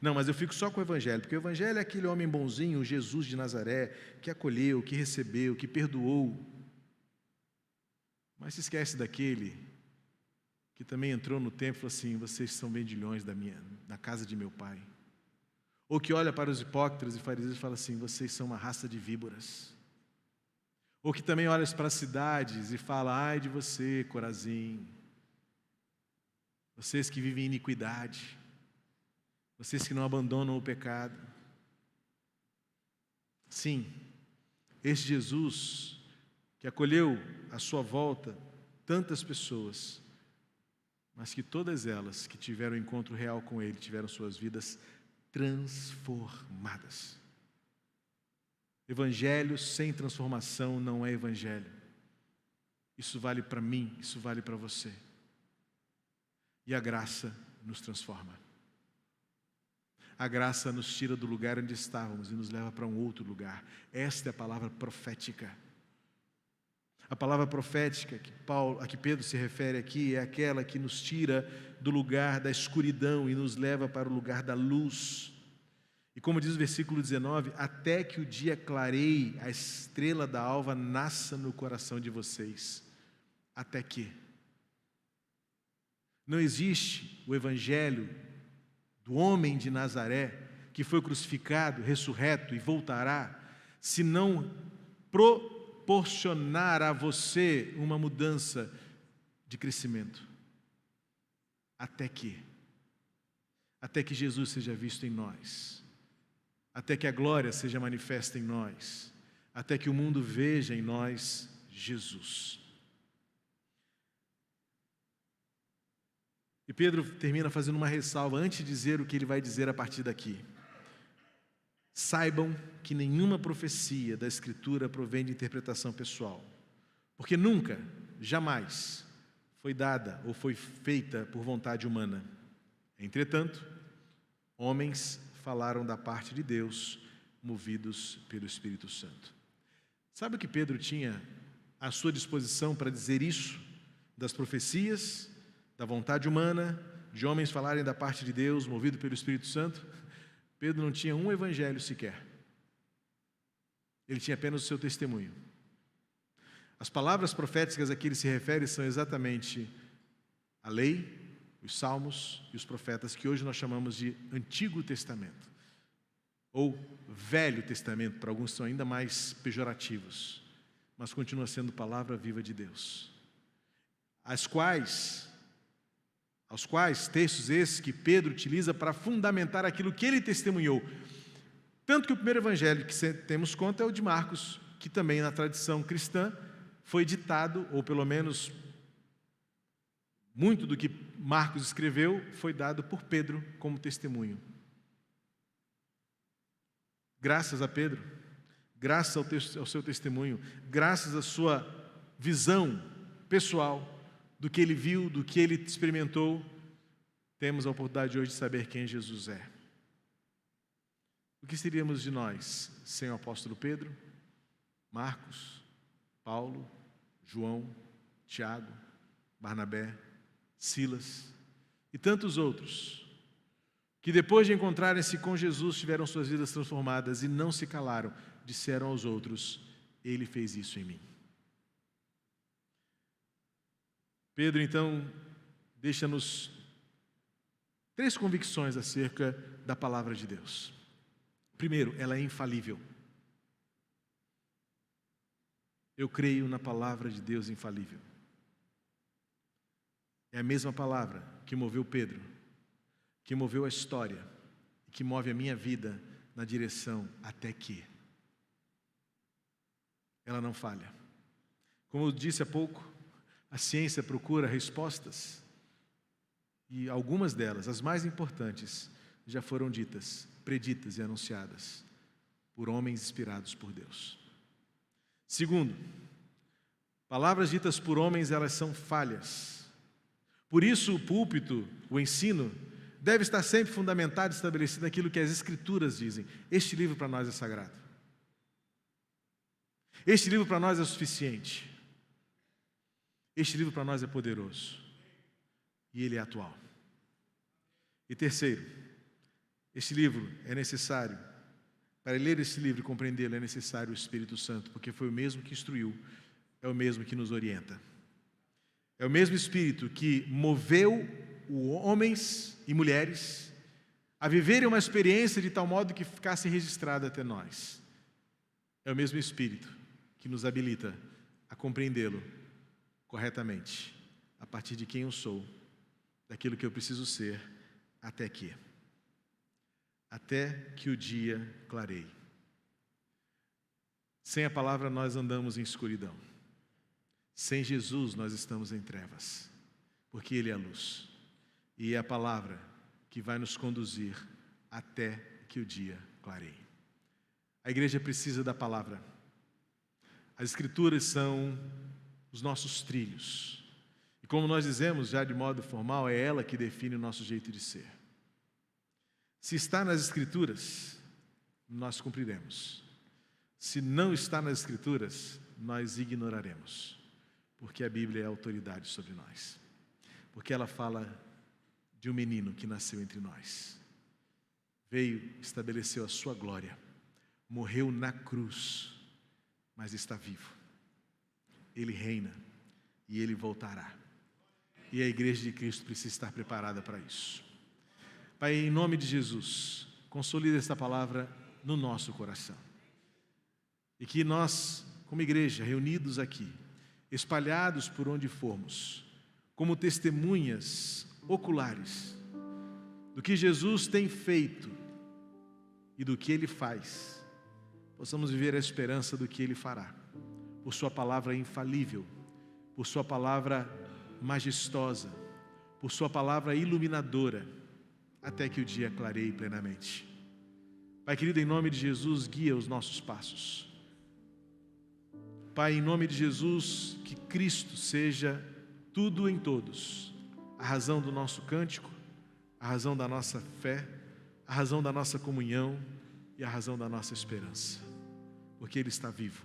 Não, mas eu fico só com o Evangelho, porque o Evangelho é aquele homem bonzinho, o Jesus de Nazaré, que acolheu, que recebeu, que perdoou. Mas se esquece daquele que também entrou no templo e falou assim: vocês são vendilhões da casa de meu pai. Ou que olha para os hipócritas e fariseus e fala assim: vocês são uma raça de víboras. Ou que também olha para as cidades e fala: ai de você, Corazim, vocês que vivem em iniquidade, vocês que não abandonam o pecado. Sim, este Jesus que acolheu à sua volta tantas pessoas, mas que todas elas que tiveram um encontro real com Ele tiveram suas vidas transformadas. Evangelho sem transformação não é evangelho. Isso vale para mim, isso vale para você. E a graça nos transforma. A graça nos tira do lugar onde estávamos e nos leva para um outro lugar. Esta é a palavra profética. A palavra profética a que Pedro se refere aqui é aquela que nos tira do lugar da escuridão e nos leva para o lugar da luz. E como diz o versículo 19, até que o dia clareie, a estrela da alva nasça no coração de vocês. Até que. Não existe o evangelho do homem de Nazaré, que foi crucificado, ressurreto e voltará, se não proporcionar a você uma mudança de crescimento. Até que Jesus seja visto em nós, até que a glória seja manifesta em nós, até que o mundo veja em nós Jesus. E Pedro termina fazendo uma ressalva antes de dizer o que ele vai dizer a partir daqui. Saibam que nenhuma profecia da Escritura provém de interpretação pessoal, porque nunca, jamais, foi dada ou foi feita por vontade humana. Entretanto, homens falaram da parte de Deus, movidos pelo Espírito Santo. Sabe o que Pedro tinha à sua disposição para dizer isso? Das profecias, da vontade humana, de homens falarem da parte de Deus, movido pelo Espírito Santo? Pedro não tinha um evangelho sequer. Ele tinha apenas o seu testemunho. As palavras proféticas a que ele se refere são exatamente a lei, os salmos e os profetas, que hoje nós chamamos de Antigo Testamento, ou Velho Testamento, para alguns são ainda mais pejorativos, mas continua sendo palavra viva de Deus, aos quais textos esses que Pedro utiliza para fundamentar aquilo que ele testemunhou. Tanto que o primeiro evangelho que temos conta é o de Marcos, que também na tradição cristã foi ditado, ou pelo menos muito do que Marcos escreveu foi dado por Pedro como testemunho. Graças a Pedro, graças ao seu testemunho, graças à sua visão pessoal do que ele viu, do que ele experimentou, temos a oportunidade hoje de saber quem Jesus é. O que seríamos de nós sem o apóstolo Pedro, Marcos, Paulo, João, Tiago, Barnabé, Silas e tantos outros, que depois de encontrarem-se com Jesus, tiveram suas vidas transformadas e não se calaram, disseram aos outros: Ele fez isso em mim. Pedro, então, deixa-nos 3 convicções acerca da palavra de Deus. Primeiro, ela é infalível. Eu creio na palavra de Deus infalível. É a mesma palavra que moveu Pedro, que moveu a história e que move a minha vida na direção até que. Ela não falha. Como eu disse há pouco, a ciência procura respostas e algumas delas, as mais importantes, já foram ditas, preditas e anunciadas por homens inspirados por Deus. Segundo, palavras ditas por homens, elas são falhas. Por isso o púlpito, o ensino, deve estar sempre fundamentado e estabelecido naquilo que as Escrituras dizem. Este livro para nós é sagrado. Este livro para nós é suficiente. Este livro para nós é poderoso. E ele é atual. E terceiro, este livro é necessário. Para ler este livro e compreendê-lo é necessário o Espírito Santo, porque foi o mesmo que instruiu, é o mesmo que nos orienta. É o mesmo Espírito que moveu homens e mulheres a viverem uma experiência de tal modo que ficasse registrada até nós. É o mesmo Espírito que nos habilita a compreendê-lo corretamente, a partir de quem eu sou, daquilo que eu preciso ser, até que o dia clareie. Sem a palavra nós andamos em escuridão. Sem Jesus nós estamos em trevas, porque Ele é a luz. E é a palavra que vai nos conduzir até que o dia clareie. A igreja precisa da palavra. As Escrituras são os nossos trilhos. E como nós dizemos já de modo formal, é ela que define o nosso jeito de ser. Se está nas Escrituras, nós cumpriremos. Se não está nas Escrituras, nós ignoraremos. Porque a Bíblia é a autoridade sobre nós. Porque ela fala de um menino que nasceu entre nós. Veio, estabeleceu a sua glória. Morreu na cruz, mas está vivo. Ele reina e ele voltará. E a igreja de Cristo precisa estar preparada para isso. Pai, em nome de Jesus, consolida esta palavra no nosso coração. E que nós, como igreja, reunidos aqui, espalhados por onde formos, como testemunhas oculares do que Jesus tem feito e do que Ele faz, possamos viver a esperança do que Ele fará, por Sua palavra infalível, por Sua palavra majestosa, por Sua palavra iluminadora, até que o dia clareie plenamente. Pai querido, em nome de Jesus, guia os nossos passos. Pai, em nome de Jesus, que Cristo seja tudo em todos, a razão do nosso cântico, a razão da nossa fé, a razão da nossa comunhão e a razão da nossa esperança, porque Ele está vivo.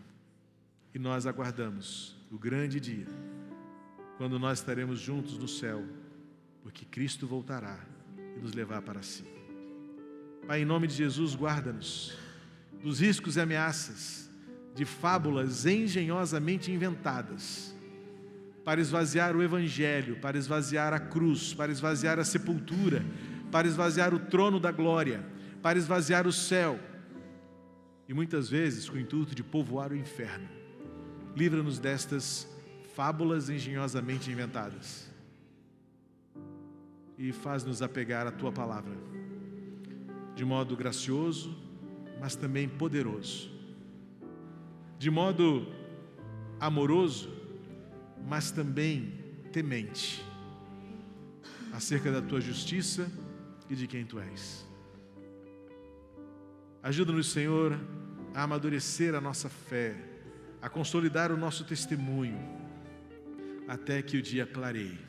E nós aguardamos o grande dia, quando nós estaremos juntos no céu, porque Cristo voltará e nos levar para si. Pai, em nome de Jesus, guarda-nos dos riscos e ameaças de fábulas engenhosamente inventadas para esvaziar o Evangelho, para esvaziar a cruz, para esvaziar a sepultura, para esvaziar o trono da glória, para esvaziar o céu, e muitas vezes com o intuito de povoar o inferno. Livra-nos destas fábulas engenhosamente inventadas e faz-nos apegar à Tua palavra de modo gracioso, mas também poderoso, de modo amoroso, mas também temente acerca da Tua justiça e de quem Tu és. Ajuda-nos, Senhor, a amadurecer a nossa fé, a consolidar o nosso testemunho, até que o dia clareie,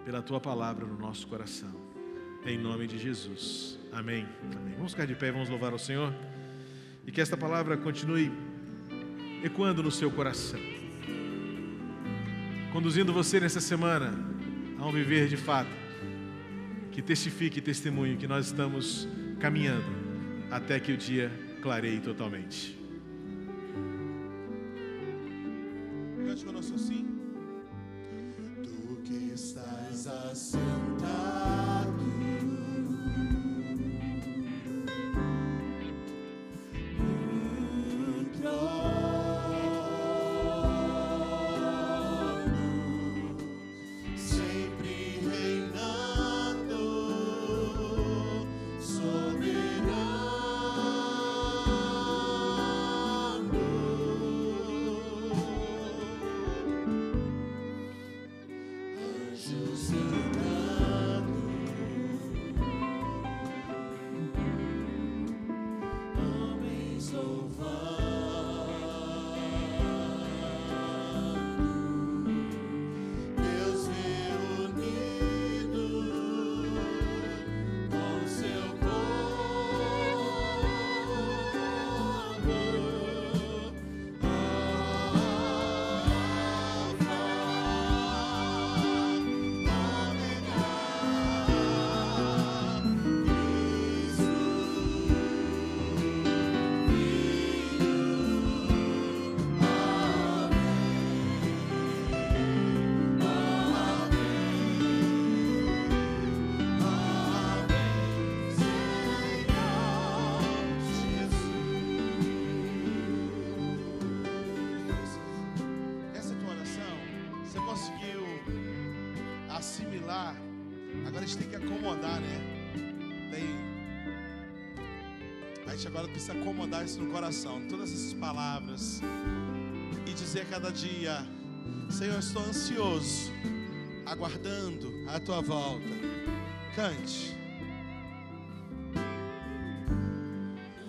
pela Tua palavra no nosso coração. Em nome de Jesus. Amém. Amém. Vamos ficar de pé e vamos louvar ao Senhor. E que esta palavra continue ecoando no seu coração, conduzindo você nessa semana a um viver de fato que testifique e testemunhe que nós estamos caminhando até que o dia clareie totalmente. Cante conosco assim. Tu que estás assentado no trono, sempre reinando, anjos cantando, homens louvando, Deus reunido com seu povo, Essa tua oração, você conseguiu assimilar? Agora a gente tem que acomodar, né? A gente agora precisa acomodar isso no coração, todas essas palavras, e dizer a cada dia: Senhor, eu estou ansioso, aguardando a tua volta. Cante.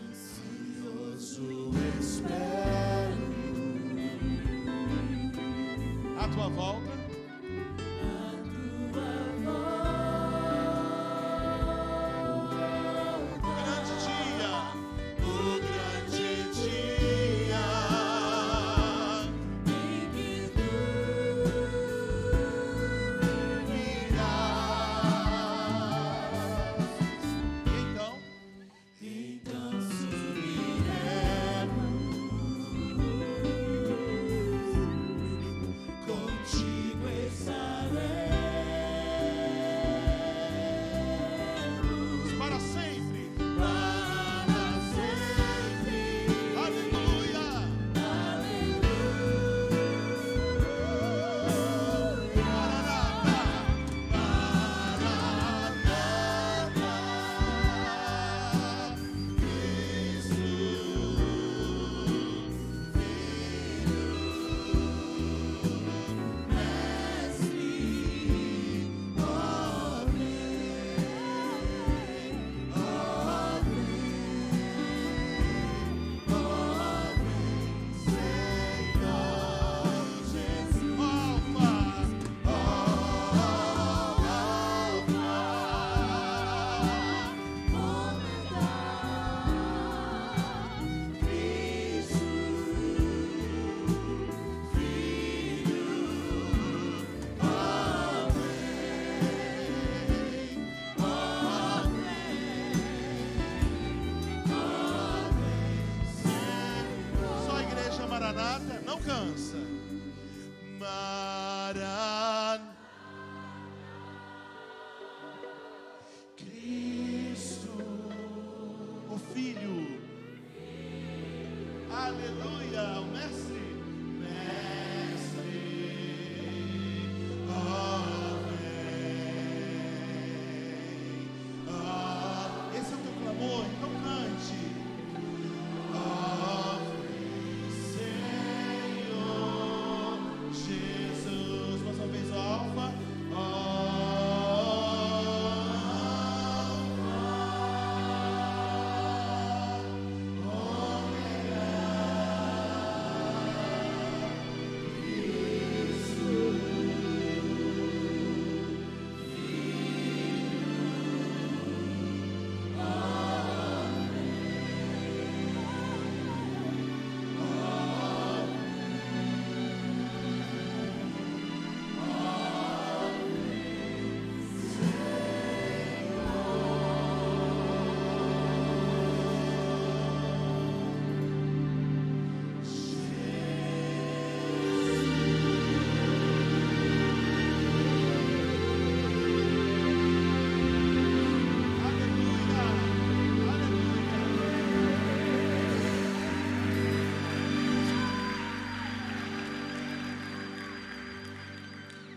ansioso espero A tua volta. Grande dia. o grande dia em que tu virás.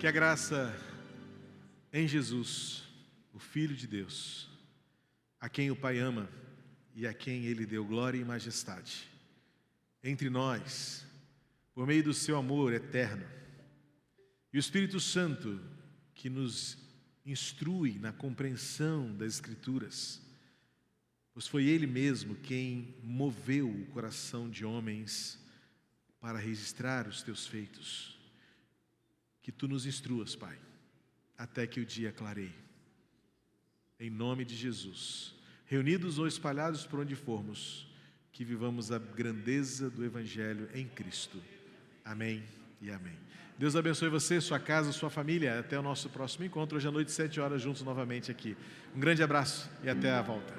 Que a graça em Jesus, o Filho de Deus, a quem o Pai ama e a quem Ele deu glória e majestade, entre nós, por meio do seu amor eterno, e o Espírito Santo, que nos instrui na compreensão das Escrituras, pois foi Ele mesmo quem moveu o coração de homens para registrar os teus feitos. Que Tu nos instruas, Pai, até que o dia clareie. Em nome de Jesus, reunidos ou espalhados por onde formos, que vivamos a grandeza do Evangelho em Cristo. Amém e amém. Deus abençoe você, sua casa, sua família. Até o nosso próximo encontro, hoje à noite, 7 horas, juntos novamente aqui. Um grande abraço e até a volta.